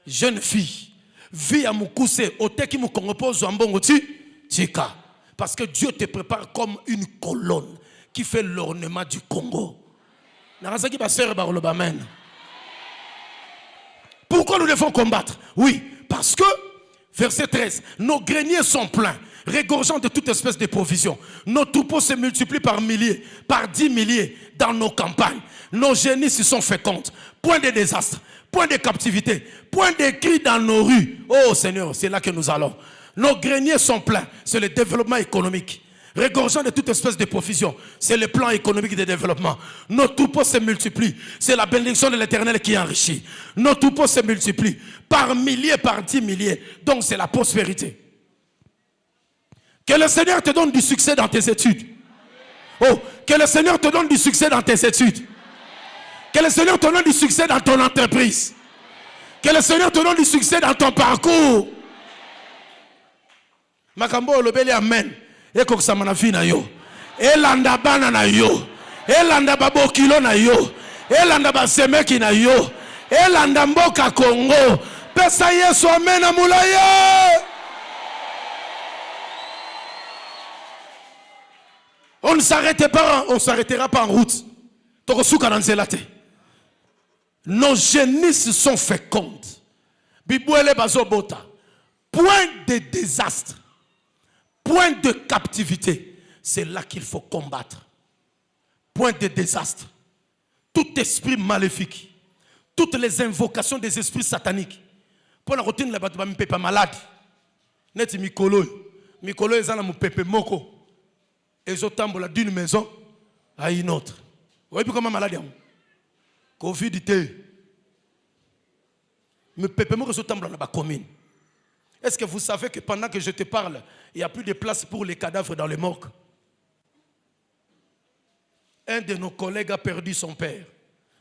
Jeunes filles, vie à mukuse, oteki mukongopo zambongo tika. Parce que Dieu te prépare comme une colonne qui fait l'ornement du Congo. Pourquoi nous devons combattre? Oui, parce que verset 13. Nos greniers sont pleins, regorgeant de toute espèce de provisions. Nos troupeaux se multiplient par milliers, par 10 milliers dans nos campagnes. Nos génisses sont fécondes. Point de désastre, point de captivité, point de cris dans nos rues. Oh Seigneur, c'est là que nous allons. Nos greniers sont pleins, c'est le développement économique. Regorgeant de toute espèce de provisions, c'est le plan économique de développement. Nos troupeaux se multiplient, c'est la bénédiction de l'Éternel qui enrichit. Nos troupeaux se multiplient par milliers, par 10 milliers, donc c'est la prospérité. Que le Seigneur te donne du succès dans tes études. Oh, que le Seigneur te donne du succès dans tes études. Que le Seigneur te donne du succès dans ton entreprise. Que le Seigneur te donne du succès dans ton parcours. Makambo olobeli amen. Eko kusama na fi na yo. Elanda bana na yo. Elanda babokilo na yo. Elanda basemeki na yo. Elanda mboka Congo. Pesa Yesu amen na mulaye. On ne s'arrêtera pas en route. Tokosuka na nzela te. Nos génisses sont fécondes. Bibouele bazobota. Point de désastre. Point de captivité, c'est là qu'il faut combattre. Point de désastre. Tout esprit maléfique, toutes les invocations des esprits sataniques. Pour la routine, la bâtiment ne peut pas malade. Net Mikolo est dans mon pépé moko. Et je tombe d'une maison à une autre. Vous voyez comment malade? Covid était. Mais pépé moko est dans la commune. Est-ce que vous savez que pendant que je te parle, il n'y a plus de place pour les cadavres dans les morgues? Un de nos collègues a perdu son père.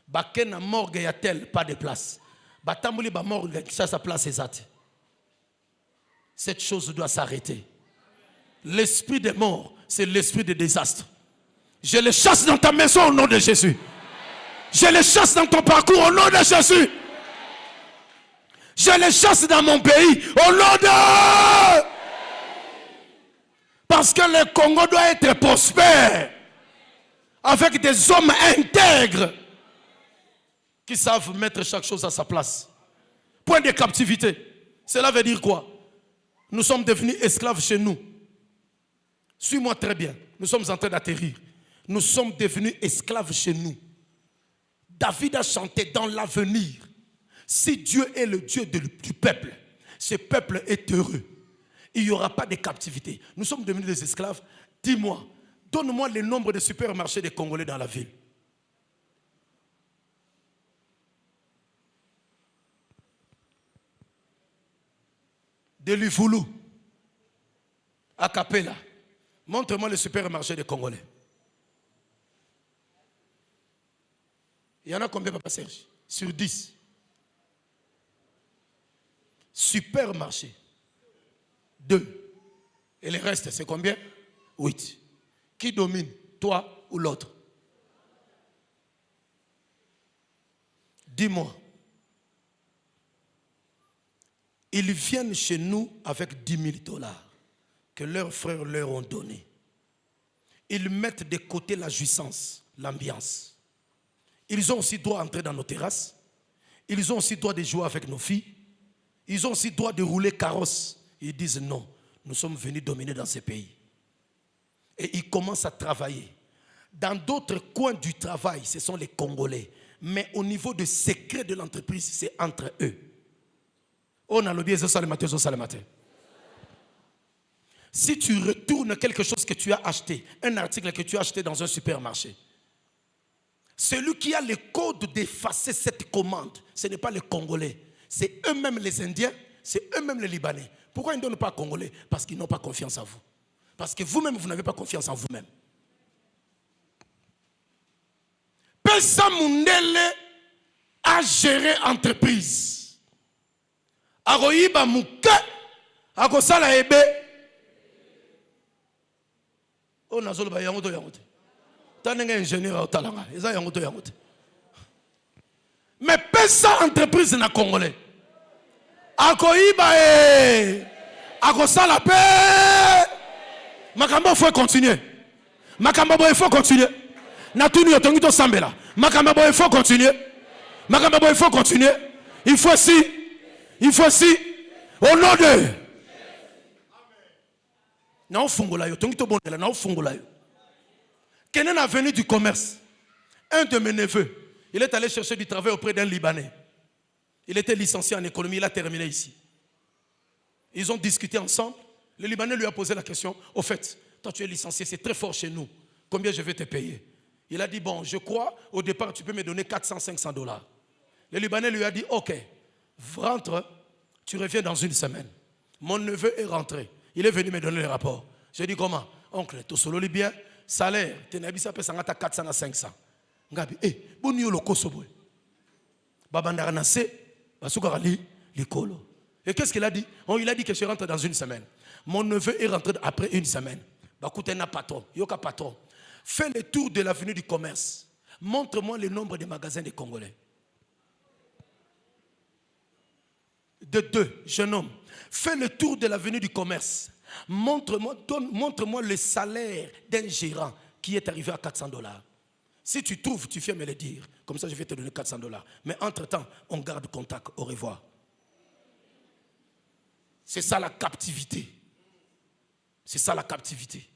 Bakena morgue y a-t-elle pas de place? Batambouli ba morgue ça sa place exacte. Cette chose doit s'arrêter. L'esprit des morts, c'est l'esprit des désastres. Je le chasse dans ta maison au nom de Jésus. Je le chasse dans ton parcours au nom de Jésus. Je les chasse dans mon pays au nom de... Parce que le Congo doit être prospère. Avec des hommes intègres qui savent mettre chaque chose à sa place. Point de captivité. Cela veut dire quoi? Nous sommes devenus esclaves chez nous. Suis-moi très bien. Nous sommes en train d'atterrir. Nous sommes devenus esclaves chez nous. David a chanté dans l'avenir. Si Dieu est le Dieu du peuple, ce peuple est heureux. Il n'y aura pas de captivité. Nous sommes devenus des esclaves. Dis-moi, donne-moi le nombre de supermarchés des Congolais dans la ville. de Livoulou, à Capella. Montre-moi le supermarché des Congolais. Il y en a combien, Papa Serge? Sur 10. Supermarché. 2. Et le reste, c'est combien? 8. Qui domine, toi ou l'autre? Dis-moi. Ils viennent chez nous avec 10 000 $ que leurs frères leur ont donné. Ils mettent de côté la jouissance, l'ambiance. Ils ont aussi droit d'entrer dans nos terrasses. Ils ont aussi droit de jouer avec nos filles. Ils ont aussi droit de rouler carrosse. Ils disent non, nous sommes venus dominer dans ces pays. Et ils commencent à travailler. Dans d'autres coins du travail, ce sont les Congolais. Mais au niveau du secret de l'entreprise, c'est entre eux. On a le biais de matin. Si tu retournes quelque chose que tu as acheté, un article que tu as acheté dans un supermarché, celui qui a le code d'effacer cette commande, ce n'est pas les Congolais, c'est eux-mêmes les Indiens, c'est eux-mêmes les Libanais. Pourquoi ils ne donnent pas aux Congolais? Parce qu'ils n'ont pas confiance en vous. Parce que vous-même, vous n'avez pas confiance en vous-même. Pesa Mundele a géré entreprise. Aroyiba Mouke, Akosala Ebe. Oh, Nazolo ba yangoto yangote. Tanenga ingénieur au talanga. Eza yangoto yangote. Mais pesa entreprise na Congolais. Akoyiba Akosala Pe. Makamba faut continuer. Makamba il faut continuer. Natuni otongito sambela. Makamba il faut continuer. Makamba il faut continuer. Il faut si. Il faut si. Au nom de. Na fungola yo tongito bonela na fungola yo. Kenen a venu du commerce. Un de mes neveux, il est allé chercher du travail auprès d'un Libanais. Il était licencié en économie, il a terminé ici. Ils ont discuté ensemble. Le Libanais lui a posé la question. Au fait, toi tu es licencié, c'est très fort chez nous. Combien je vais te payer? Il a dit, bon, je crois, au départ, tu peux me donner 400-500 $. Le Libanais lui a dit, ok, rentre, tu reviens dans une semaine. Mon neveu est rentré. Il est venu me donner le rapport. Je dis, comment? Oncle, tu solo bien, salaire, tu n'as pas 400 à 500. Ngabi, bon, yo le kosoboy. Babandara nase, basukarali, l'école. Et qu'est-ce qu'il a dit? Il a dit que je rentre dans une semaine. Mon neveu est rentré après une semaine. Bakutena patron, yoka patron. Fais le tour de l'avenue du commerce. Montre-moi le nombre de magasins des Congolais. De 2, jeune homme. Fais le tour de l'avenue du commerce. Montre-moi le salaire d'un gérant qui est arrivé à 400 $. Si tu trouves, tu viens me le dire. Comme ça, je vais te donner 400 $. Mais entre-temps, on garde contact. Au revoir. C'est ça la captivité. C'est ça la captivité.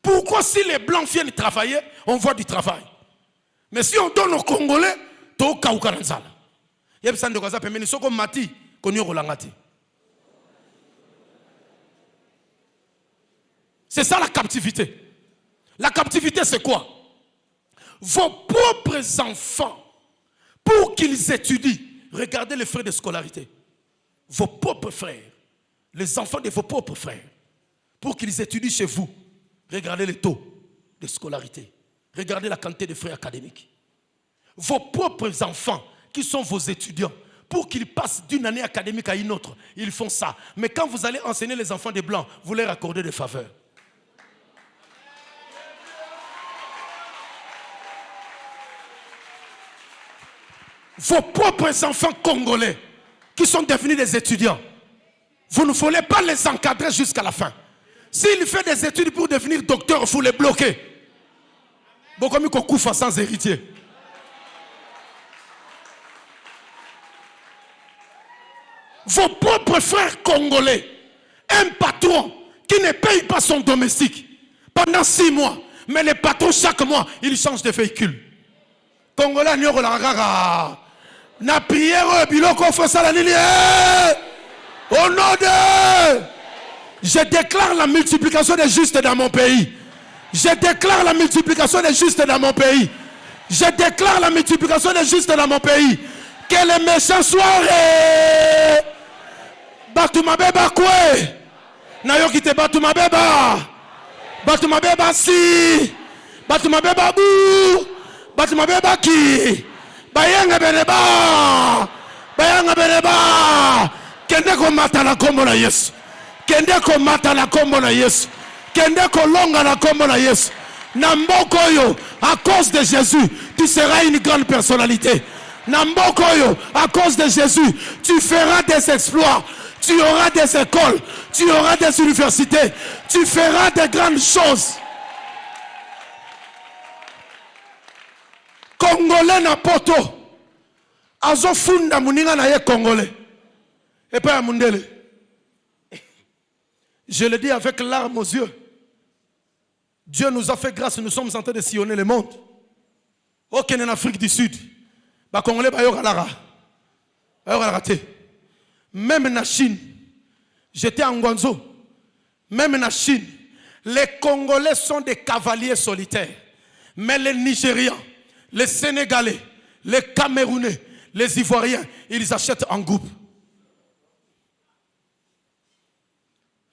Pourquoi si les Blancs viennent travailler, on voit du travail? Mais si on donne aux Congolais, to kaukaranzala. Yebsande kwaza pemeni soko mati konyo rolangati. C'est ça la captivité. La captivité c'est quoi? Vos propres enfants, pour qu'ils étudient, regardez les frais de scolarité. Vos propres frères, les enfants de vos propres frères, pour qu'ils étudient chez vous, regardez les taux de scolarité. Regardez la quantité de frais académiques. Vos propres enfants, qui sont vos étudiants, pour qu'ils passent d'une année académique à une autre, ils font ça. Mais quand vous allez enseigner les enfants des Blancs, vous leur accordez des faveurs. Vos propres enfants congolais, qui sont devenus des étudiants, vous ne voulez pas les encadrer jusqu'à la fin. S'il fait des études pour devenir docteur, vous les bloquez. Bon, comme il coupe sans héritier. Vos propres frères congolais, un patron qui ne paye pas son domestique pendant 6 mois, mais les patrons chaque mois, ils changent de véhicule. Congolais, na prière, biloko fosala nini. Au nom de... Je déclare la multiplication des justes dans mon pays. Je déclare la multiplication des justes dans mon pays. Je déclare la multiplication des justes dans mon pays. Que les méchants soient... Batumabeba kwe. Nayokite batumabeba. Batumabeba si. Batumabeba bu. Batumabeba ki. Bayanga beneba. Bayanga beneba. Kende ko mata na kombo na Yesu. Kende ko mata na kombo na Yesu. Kende ko longa na kombo na Yesu. Nambokoyo, à cause de Jésus, tu seras une grande personnalité. Nambokoyo, à cause de Jésus, tu feras des exploits. Tu auras des écoles, tu auras des universités, tu feras des grandes choses. Congolais na poto. Azo funda muninga na ye congolais. Et pas à Mundele. Je le dis avec larmes aux yeux. Dieu nous a fait grâce, nous sommes en train de sillonner le monde. Aucun en Afrique du Sud. Les Congolais, même en Chine, j'étais en Guangzhou, même en Chine, les Congolais sont des cavaliers solitaires. Mais les Nigérians, les Sénégalais, les Camerounais, les Ivoiriens, ils achètent en groupe.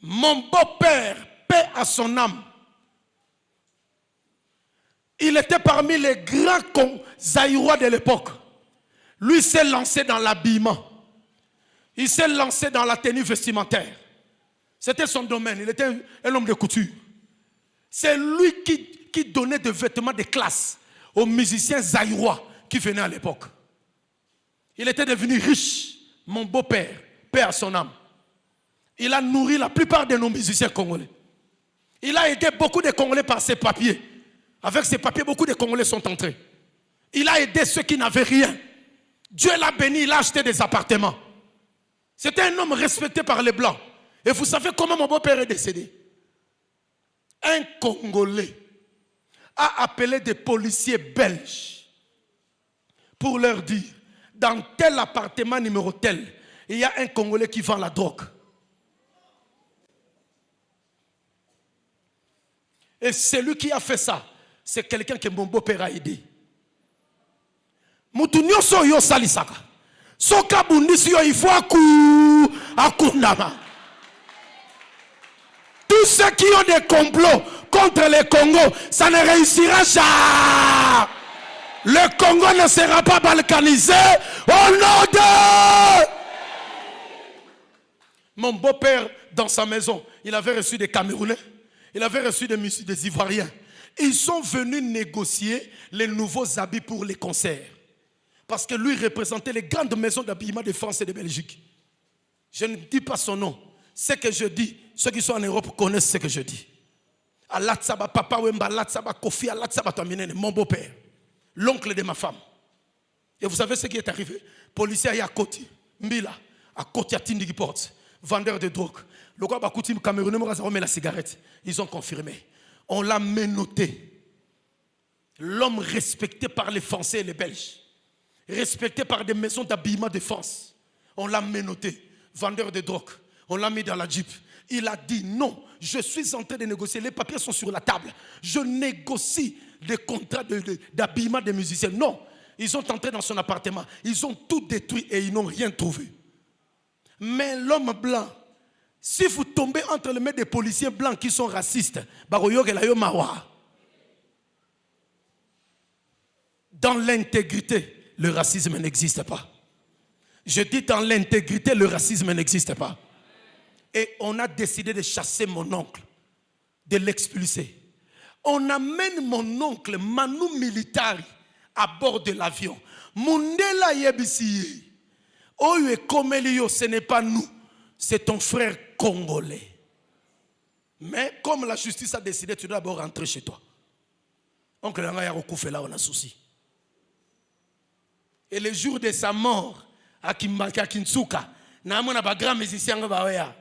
Mon beau-père, paix à son âme, il était parmi les grands Zaïrois de l'époque. Lui s'est lancé dans l'habillement. Il s'est lancé dans la tenue vestimentaire. C'était son domaine. Il était un homme de couture. C'est lui qui donnait des vêtements de classe aux musiciens zaïrois qui venaient à l'époque. Il était devenu riche, mon beau-père, paix à son âme. Il a nourri la plupart de nos musiciens congolais. Il a aidé beaucoup de Congolais par ses papiers. Avec ces papiers, beaucoup de Congolais sont entrés. Il a aidé ceux qui n'avaient rien. Dieu l'a béni, il a acheté des appartements. C'était un homme respecté par les Blancs. Et vous savez comment mon beau-père est décédé? Un Congolais a appelé des policiers belges pour leur dire, dans tel appartement numéro tel, il y a un Congolais qui vend la drogue. Et celui qui a fait ça, c'est quelqu'un que mon beau-père a aidé. Mutunyo so yo salisaka. Soka bundisi yo il faut akundama. Tous ceux qui ont des complots contre le Congo, ça ne réussira jamais. Le Congo ne sera pas balkanisé au nom de... Mon beau-père, dans sa maison, il avait reçu des Camerounais, il avait reçu des Ivoiriens. Ils sont venus négocier les nouveaux habits pour les concerts. Parce que lui représentait les grandes maisons d'habillement de France et de Belgique. Je ne dis pas son nom. Ce que je dis, ceux qui sont en Europe connaissent ce que je dis. Alatsaba, Papa Wemba, Alatsaba, Kofi, Alatsaba, mon beau-père, l'oncle de ma femme. Et vous savez ce qui est arrivé? Policier à côté, Mbila, à côté à Tindigi Porte, vendeur de drogue. Le gars Bakouti Camerounais met la cigarette. Ils ont confirmé. On l'a menotté. L'homme respecté par les Français et les Belges, respecté par des maisons d'habillement de France. On l'a menotté. Vendeur de drogue. On l'a mis dans la Jeep. Il a dit non, je suis en train de négocier. Les papiers sont sur la table. Je négocie des contrats d'habillement des musiciens. Non, ils sont entrés dans son appartement. Ils ont tout détruit et ils n'ont rien trouvé. Mais l'homme blanc, si vous tombez entre les mains des policiers blancs qui sont racistes, dans l'intégrité, le racisme n'existe pas. Je dis dans l'intégrité, le racisme n'existe pas. Et on a décidé de chasser mon oncle, de l'expulser. On amène mon oncle, Manu Militari, à bord de l'avion. Mundela Yebisi, Oye Komelio, ce n'est pas nous, c'est ton frère congolais. Mais comme la justice a décidé, tu dois d'abord rentrer chez toi. Oncle Nanga Yarokoufé, là, on a souci. Et le jour de sa mort, à Kinsuka, na amona ba grand musicien nga ba ya.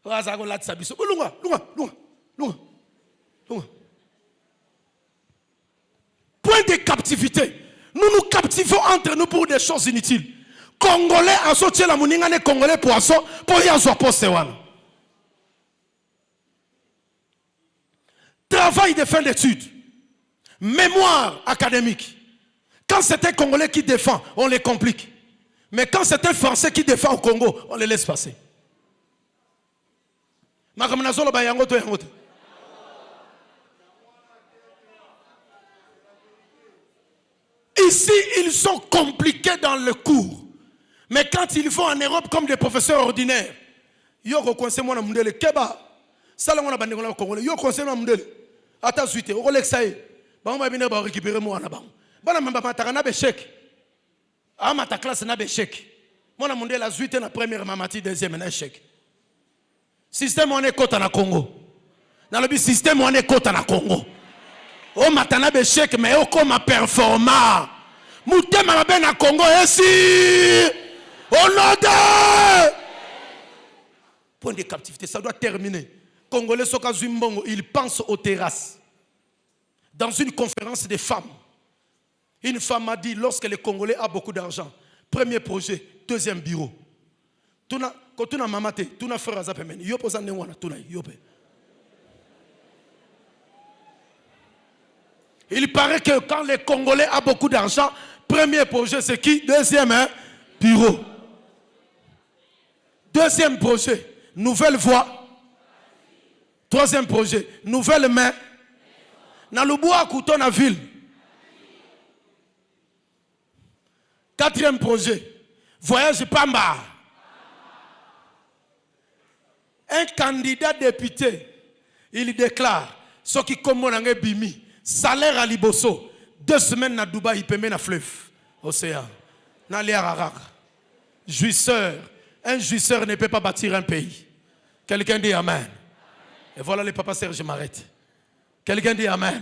Waza ko latsa biso. Lunga. Point de captivité. Nous nous captivons entre nous pour des choses inutiles. Congolais en sorti la moninga ne Congolais poisson pour y avoir posé wana. Travail de fin d'études. Mémoire académique. Quand c'est un Congolais qui défend, on les complique. Mais quand c'est un Français qui défend au Congo, on les laisse passer. Ici, ils sont compliqués dans le cours. Mais quand ils vont en Europe comme des professeurs ordinaires, yo reconnaissez moi na mundele keba sala ngona bande ngona congolais yo conseil na mundele ata suite o kolexaye ba ma bine ba récupérer moi na bango bana mamba mataka na bechek ama ta classe na bechek moi na mundele la suite na première mamati deuxième na échec système on est kota na Congo na le système on est kota na Congo o matana bechek mais o comme performant mutema mabe na Congo ici au nom de point de captivité, ça doit terminer. Congolais Soka Zumbongo, il pense aux terrasses. Dans une conférence des femmes, une femme a dit, lorsque les Congolais ont beaucoup d'argent, premier projet, deuxième bureau. Quand tu as mamate, tu as frère Azapemen, yopo zanewana, tu as yope. Il paraît que quand les Congolais ont beaucoup d'argent, premier projet c'est qui? Deuxième bureau. Deuxième projet, nouvelle voie. Troisième projet, nouvelle main. Dans le bois, couteau na ville. Quatrième projet, voyage Pamba. Un candidat député, il déclare, ce qui commande bimi, salaire à Liboso, 2 semaines à Dubaï, il peut mettre dans fleuve, océan, dans les Ararak. Jouisseur. Un jouisseur ne peut pas bâtir un pays. Quelqu'un dit Amen. Et voilà les papas Serge, je m'arrête. Quelqu'un dit Amen.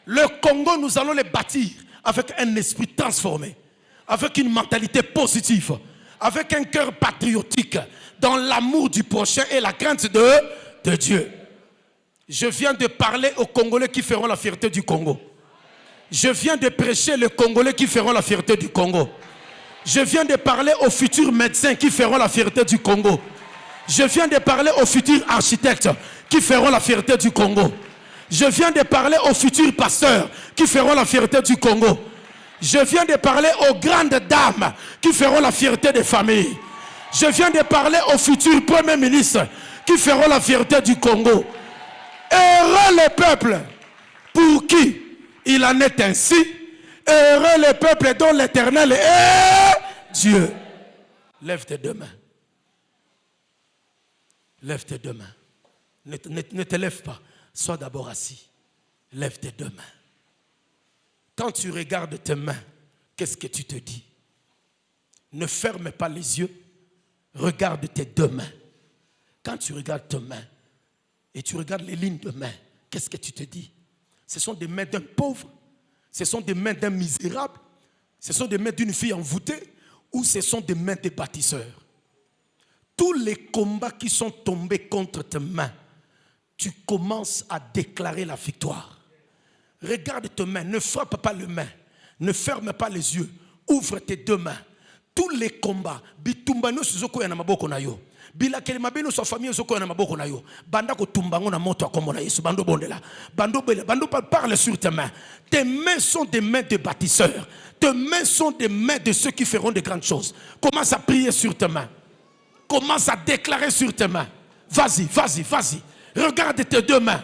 Le Congo, nous allons le bâtir avec un esprit transformé, avec une mentalité positive, avec un cœur patriotique, dans l'amour du prochain et la crainte de Dieu. Je viens de parler aux Congolais qui feront la fierté du Congo. Je viens de prêcher les Congolais qui feront la fierté du Congo. Je viens de parler aux futurs médecins qui feront la fierté du Congo. Je viens de parler aux futurs architectes qui feront la fierté du Congo. Je viens de parler aux futurs pasteurs qui feront la fierté du Congo. Je viens de parler aux grandes dames qui feront la fierté des familles. Je viens de parler aux futurs premiers ministres qui feront la fierté du Congo. Heureux le peuple pour qui il en est ainsi. Heureux le peuple dont l'Éternel est Dieu. Lève tes deux mains. Lève tes deux mains. Ne te lève pas. Sois d'abord assis. Lève tes deux mains. Quand tu regardes tes mains, qu'est-ce que tu te dis? Ne ferme pas les yeux. Regarde tes deux mains. Quand tu regardes tes mains et tu regardes les lignes de main, qu'est-ce que tu te dis? Ce sont des mains d'un pauvre. Ce sont des mains d'un misérable, ce sont des mains d'une fille envoûtée, ou ce sont des mains des bâtisseurs. Tous les combats qui sont tombés contre tes mains, tu commences à déclarer la victoire. Regarde tes mains, ne frappe pas les mains, ne ferme pas les yeux, ouvre tes deux mains. Tous les combats, bitumbano suzoko ya na maboko na yo. Bila kelima bino sa famille soko na maboko na yo. Banda ko tumbango na moto akombo na Yesu bando bondela. Bando parle sur tes mains. Tes mains sont des mains de bâtisseurs. Tes mains sont des mains de ceux qui feront de grandes choses. Commence à prier sur tes mains. Commence à déclarer sur tes mains. Vas-y, vas-y, vas-y. Regarde tes deux mains.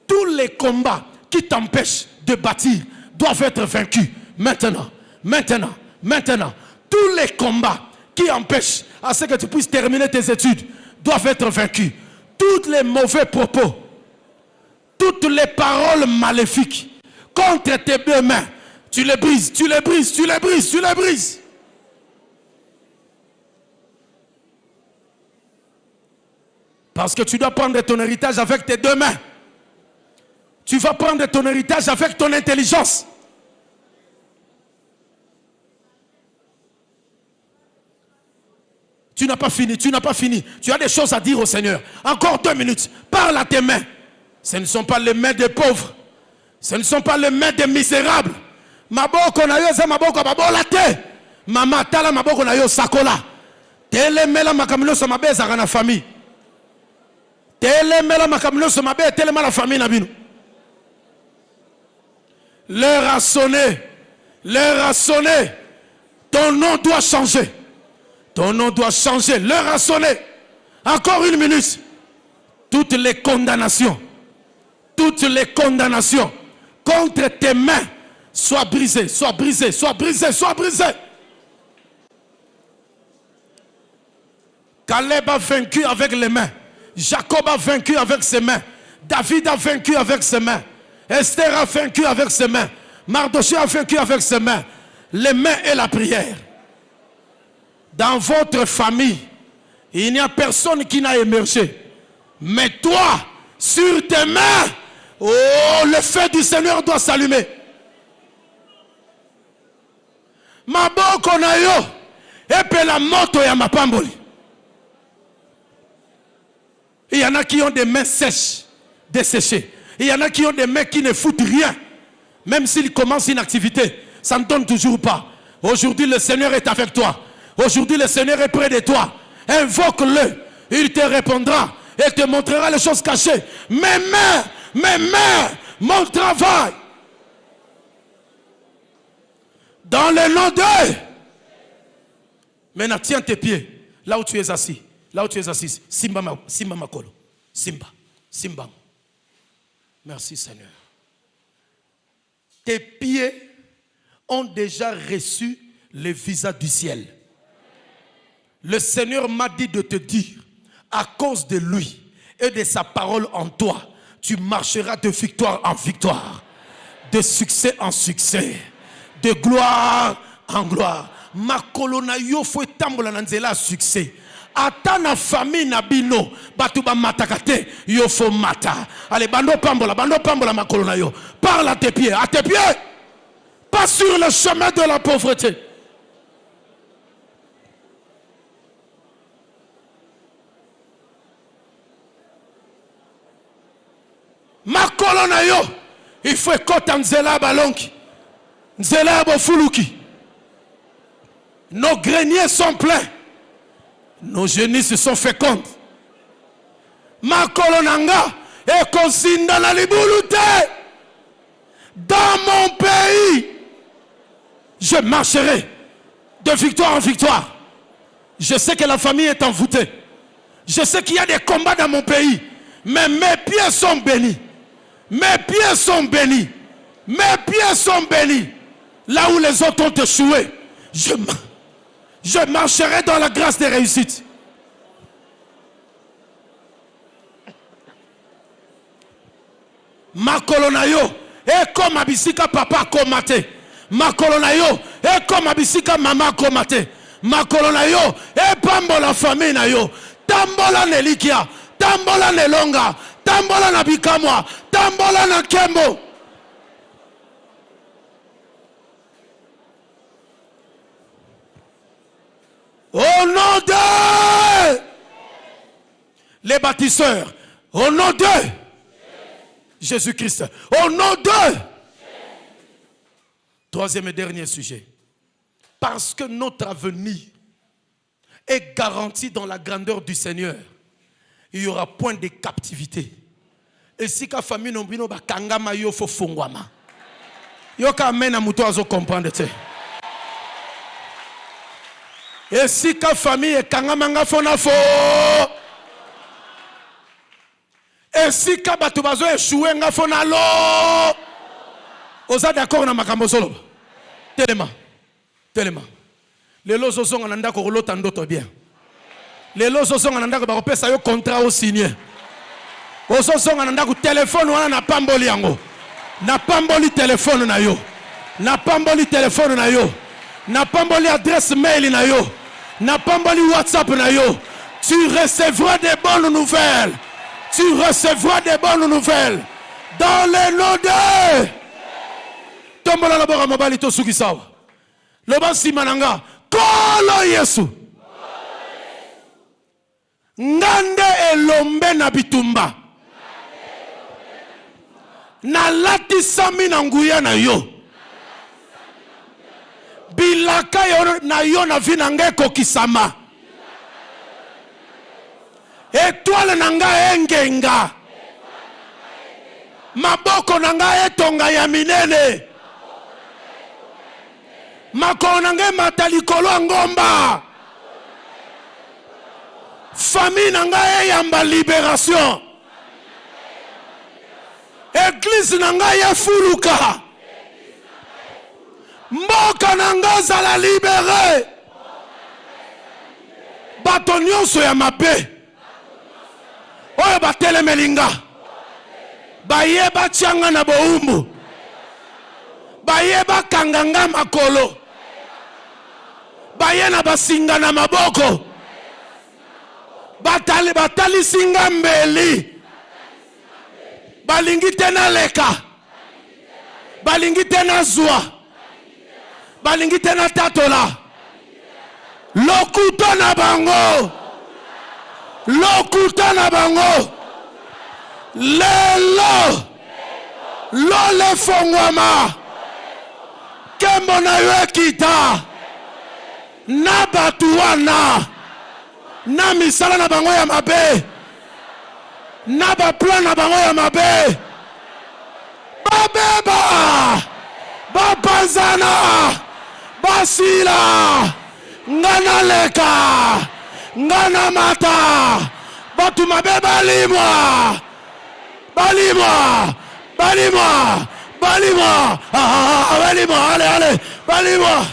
Tous les combats qui t'empêchent de bâtir doivent être vaincus. Maintenant, maintenant, maintenant. Tous les combats qui empêchent à ce que tu puisses terminer tes études doivent être vaincus. Tous les mauvais propos, toutes les paroles maléfiques contre tes deux mains, tu les brises, tu les brises, tu les brises, tu les brises. Parce que tu dois prendre ton héritage avec tes deux mains. Tu vas prendre ton héritage avec ton intelligence. Tu n'as pas fini, tu n'as pas fini. Tu as des choses à dire au Seigneur. Encore 2 minutes. Parle à tes mains. Ce ne sont pas les mains des pauvres. Ce ne sont pas les mains des misérables. Maboko na yo za maboko babola te. Mama tala maboko na yo sakola. Tele mela makamilo so mabe za na famille. Tele mela makamilo so mabe tele mala famille na bino. L'heure a sonné. L'heure a sonné. Ton nom doit changer. Ton nom doit changer. L'heure a sonné. Encore 1 minute. toutes les condamnations contre tes mains soient brisées, soient brisées, soient brisées, soient brisées. Caleb a vaincu avec les mains. Jacob a vaincu avec ses mains. David a vaincu avec ses mains. Esther a vaincu avec ses mains. Mardochée a vaincu avec ses mains. Les mains et la prière. Dans votre famille, il n'y a personne qui n'a émergé. Mais toi, sur tes mains, oh, le feu du Seigneur doit s'allumer. Maboko na yo, epe la moto ya mapamboli. Il y en a qui ont des mains sèches, desséchées. Il y en a qui ont des mains qui ne foutent rien. Même s'ils commencent une activité, ça ne donne toujours pas. Aujourd'hui, le Seigneur est avec toi. Aujourd'hui, le Seigneur est près de toi. Invoque-le. Il te répondra et te montrera les choses cachées. Mes mains, mon travail. Dans le nom de... Maintenant, tiens tes pieds. Là où tu es assis. Là où tu es assis. Simba Makolo. Simba. Merci Seigneur. Tes pieds ont déjà reçu le visa du ciel. Le Seigneur m'a dit de te dire, à cause de lui et de sa parole en toi, tu marcheras de victoire en victoire, de succès en succès, de gloire en gloire. Ma colonna yo faut tambola nanzela succès. Ata na famille na bino batu ba matakate yo faut mata. Allez bando pambola ma colonna yo. Parle à tes pieds, pas sur le chemin de la pauvreté. Ma colonna yo, il faut écouter nzela balonki. Nzela bofuluki. Nos greniers sont pleins. Nos génisses sont fécondes. Ma kolonanga est consigne dans la libouloute. Dans mon pays, je marcherai de victoire en victoire. Je sais que la famille est envoûtée. Je sais qu'il y a des combats dans mon pays. Mais mes pieds sont bénis. Mes pieds sont bénis. Mes pieds sont bénis. Là où les autres ont échoué, je marcherai dans la grâce des réussites. Ma colonayo est comme abisika papa komate. Ma colonayo est comme abisika maman komate. Ma colonayo est pambola famille na yo. Tambola nelikia, tambola nelonga, tambola na bikamwa, tambola na kembo. Au nom de les bâtisseurs, au nom de Jésus-Christ, au nom de troisième et dernier sujet. Parce que notre avenir est garanti dans la grandeur du Seigneur, il n'y aura point de captivité. Et si la famille n'a pas kangama yo fo fongwama. Yo ka mena muto azo comprendre te. Et si la famille est kangamanga fona fo. Et si la batubazo échoué nga fona lo. Oza d'accord na makambo solo. Tellement. Les lozo sont en anda ko lota ndoto bien. Les lozo sont en anda ko ba pesa yo contrat au signé. Ozo sont en anda ko téléphone wana na pamboli yango. Na pamboli téléphone na yo. Na pamboli téléphone na yo. Na pamboli adresse mail na yo. Na pamboli WhatsApp na yo. Tu recevras des bonnes nouvelles. Tu recevras des bonnes nouvelles. Dans le nom de Tombola la bora mobali to sukisawa. Le bansi mananga kolo Yesu. Ngande elombe na bitumba. Na lati sami na nguya na yo. Bilaka yo na yo na vinange kokisama. Étoile nanga engenga. Maboko nanga etonga ya minene. Makolo nanga matalikolo ngomba. Famille nanga eyamba libération. Église nanga ya fuluka. Mboka nanga zala libéré. Bato nyonso ya mabe. Oyo batelemelinga. Baye batianga na boumbu. Baye bakanganga makolo. Baye na basinga na maboko. Batali singa mbeli. Balingi tena leka. Balingi tena zwa. Balingi tena tatola. Lokuta na bango. Lokuta na bango. Lelo. Lole fongwama. Kembo na yo kita. Na batuwana. Na misala na bango ya mabe. Na ba plan na bango ya mabe. Babeba. Bapanzana. Basila. Ngana leka. Ngana mata. Batu mabe balimwa. Balimwa. Balimwa. Balimwa. Balimwa. Allez, allez. Balimwa.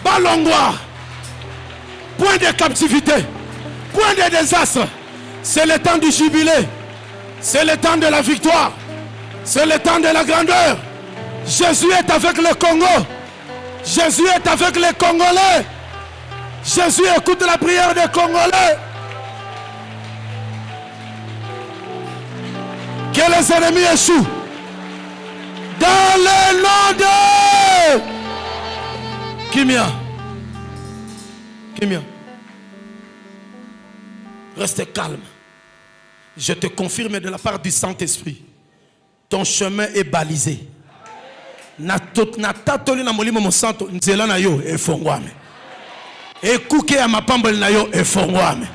Balongwa, point de captivité, point de désastre. C'est le temps du jubilé, c'est le temps de la victoire, c'est le temps de la grandeur. Jésus est avec le Congo, Jésus est avec les Congolais. Jésus écoute la prière des Congolais. Que les ennemis échouent dans le nom de Kimia. Kimia. Reste calme. Je te confirme de la part du Saint-Esprit. Ton chemin est balisé. Na tatoli na molimo mosanto nzela na yo efongwame. Ekuke ya mapamboli na yo efongwame.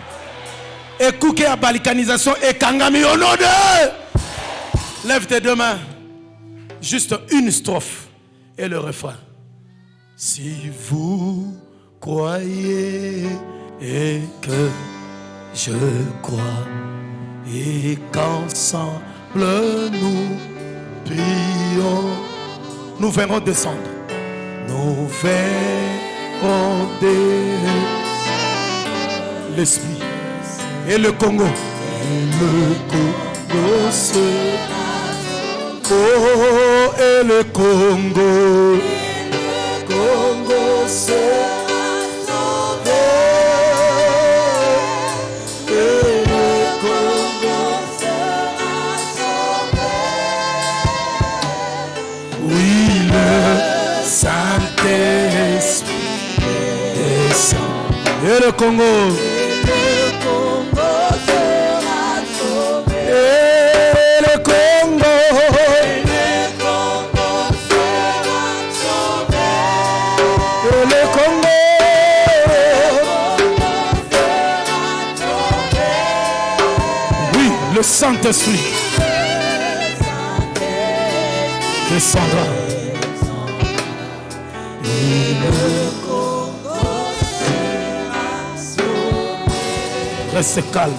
Ekuke ya balikanisation ekangami au nom de. Lève tes deux mains. Juste une strophe et le refrain. Si vous croyez et que je crois et qu'ensemble nous prions, nous verrons descendre. Nous verrons descendre l'Esprit et le Congo. Et le Congo sera oh, et le Congo. Congo sera sauvé. Et le Congo sera sauvé. Oui, le Saint-Esprit descend. Et le Congo. Et le Congo sera sauvé. Et le Congo. Le Saint-Esprit descendra. Reste calme.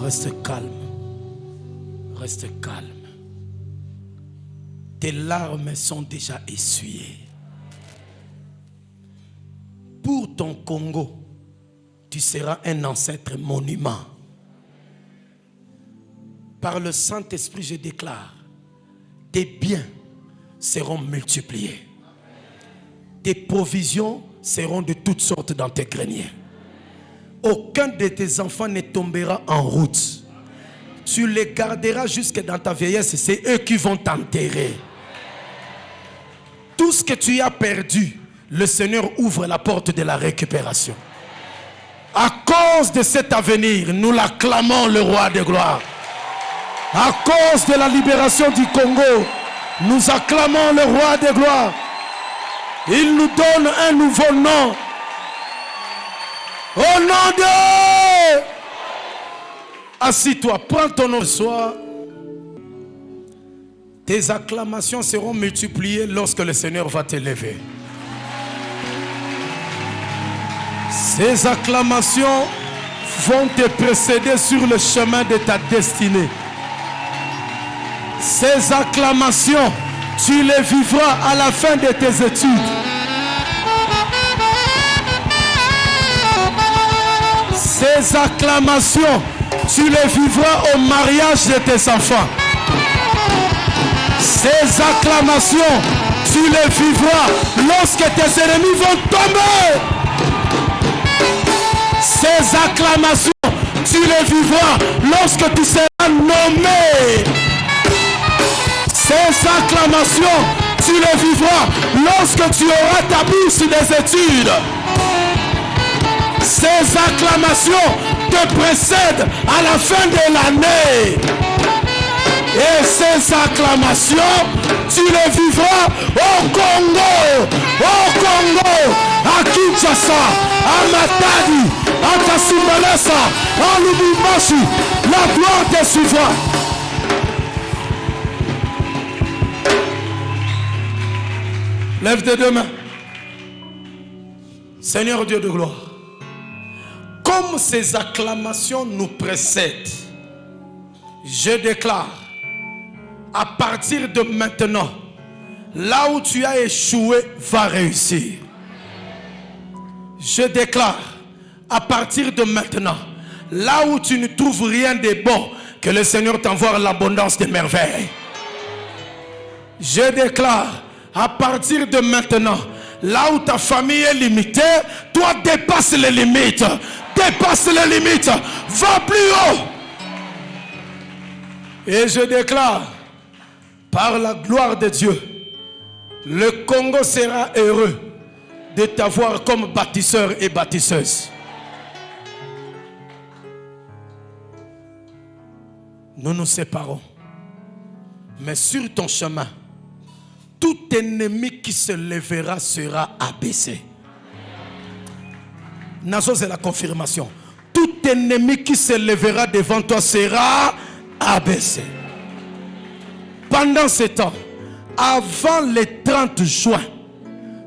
Reste calme. Reste calme. Tes larmes sont déjà essuyées. Pour ton Congo, tu seras un ancêtre monument. Par le Saint-Esprit, je déclare, tes biens seront multipliés. Tes provisions seront de toutes sortes dans tes greniers. Aucun de tes enfants ne tombera en route. Tu les garderas jusque dans ta vieillesse. C'est eux qui vont t'enterrer. Tout ce que tu as perdu, le Seigneur ouvre la porte de la récupération. À cause de cet avenir, nous l'acclamons le roi de gloire. À cause de la libération du Congo, nous acclamons le roi de gloire. Il nous donne un nouveau nom. Au nom de... Assis-toi, prends ton nom ce soir. Tes acclamations seront multipliées lorsque le Seigneur va t'élever. Ces acclamations vont te précéder sur le chemin de ta destinée. Ces acclamations, tu les vivras à la fin de tes études. Ces acclamations, tu les vivras au mariage de tes enfants. Ces acclamations, tu les vivras lorsque tes ennemis vont tomber. Ces acclamations, tu les vivras lorsque tu seras nommé. Ces acclamations, tu les vivras lorsque tu auras ta bourse des études. Ces acclamations te précèdent à la fin de l'année. Et ces acclamations, tu les vivras au Congo, à Kinshasa, à Matadi, à Kasumbalesa, à Lubumbashi. La gloire te suivra. Lève tes deux mains. Seigneur Dieu de gloire, comme ces acclamations nous précèdent, je déclare, à partir de maintenant, là où tu as échoué va réussir. Je déclare, à partir de maintenant, là où tu ne trouves rien de bon, que le Seigneur t'envoie l'abondance des merveilles. Je déclare, à partir de maintenant, là où ta famille est limitée, toi dépasse les limites. Dépasse les limites. Va plus haut. Et je déclare, par la gloire de Dieu, le Congo sera heureux de t'avoir comme bâtisseur et bâtisseuse. Nous nous séparons. Mais sur ton chemin, tout ennemi qui se lèvera sera abaissé. Nazo, c'est la confirmation. Tout ennemi qui se lèvera devant toi sera abaissé. Pendant ce temps, avant le 30 juin,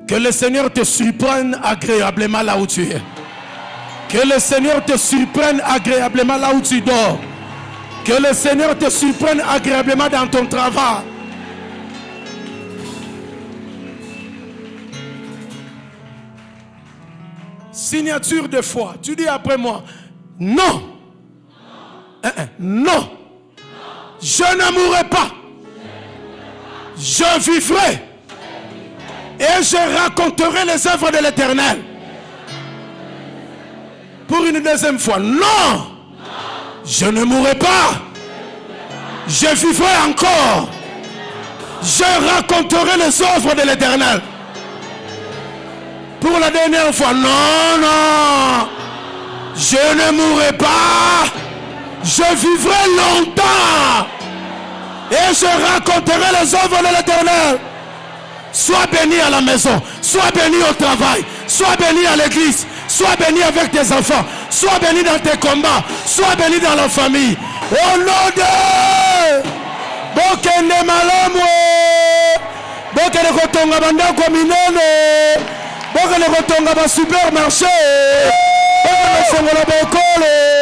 que le Seigneur te surprenne agréablement là où tu es. Que le Seigneur te surprenne agréablement là où tu dors. Que le Seigneur te surprenne agréablement dans ton travail. Signature de foi. Tu dis après moi, non. Non. Je ne mourrai pas. Je vivrai. Et je raconterai les œuvres de l'Éternel. Pour une deuxième fois, non. Je ne mourrai pas. Je vivrai encore. Je raconterai les œuvres de l'Éternel. Pour la dernière fois, non, non. Je ne mourrai pas. Je vivrai longtemps. Et je raconterai les œuvres de l'Éternel. Sois béni à la maison. Sois béni au travail. Sois béni à l'église. Sois béni avec tes enfants. Sois béni dans tes combats. Sois béni dans la famille. Au nom de Bokende Malamwe. Bokende Kotonga Bandako Minene. Bokende Kotonga Ba supermarché. Bokende Songola Bokole.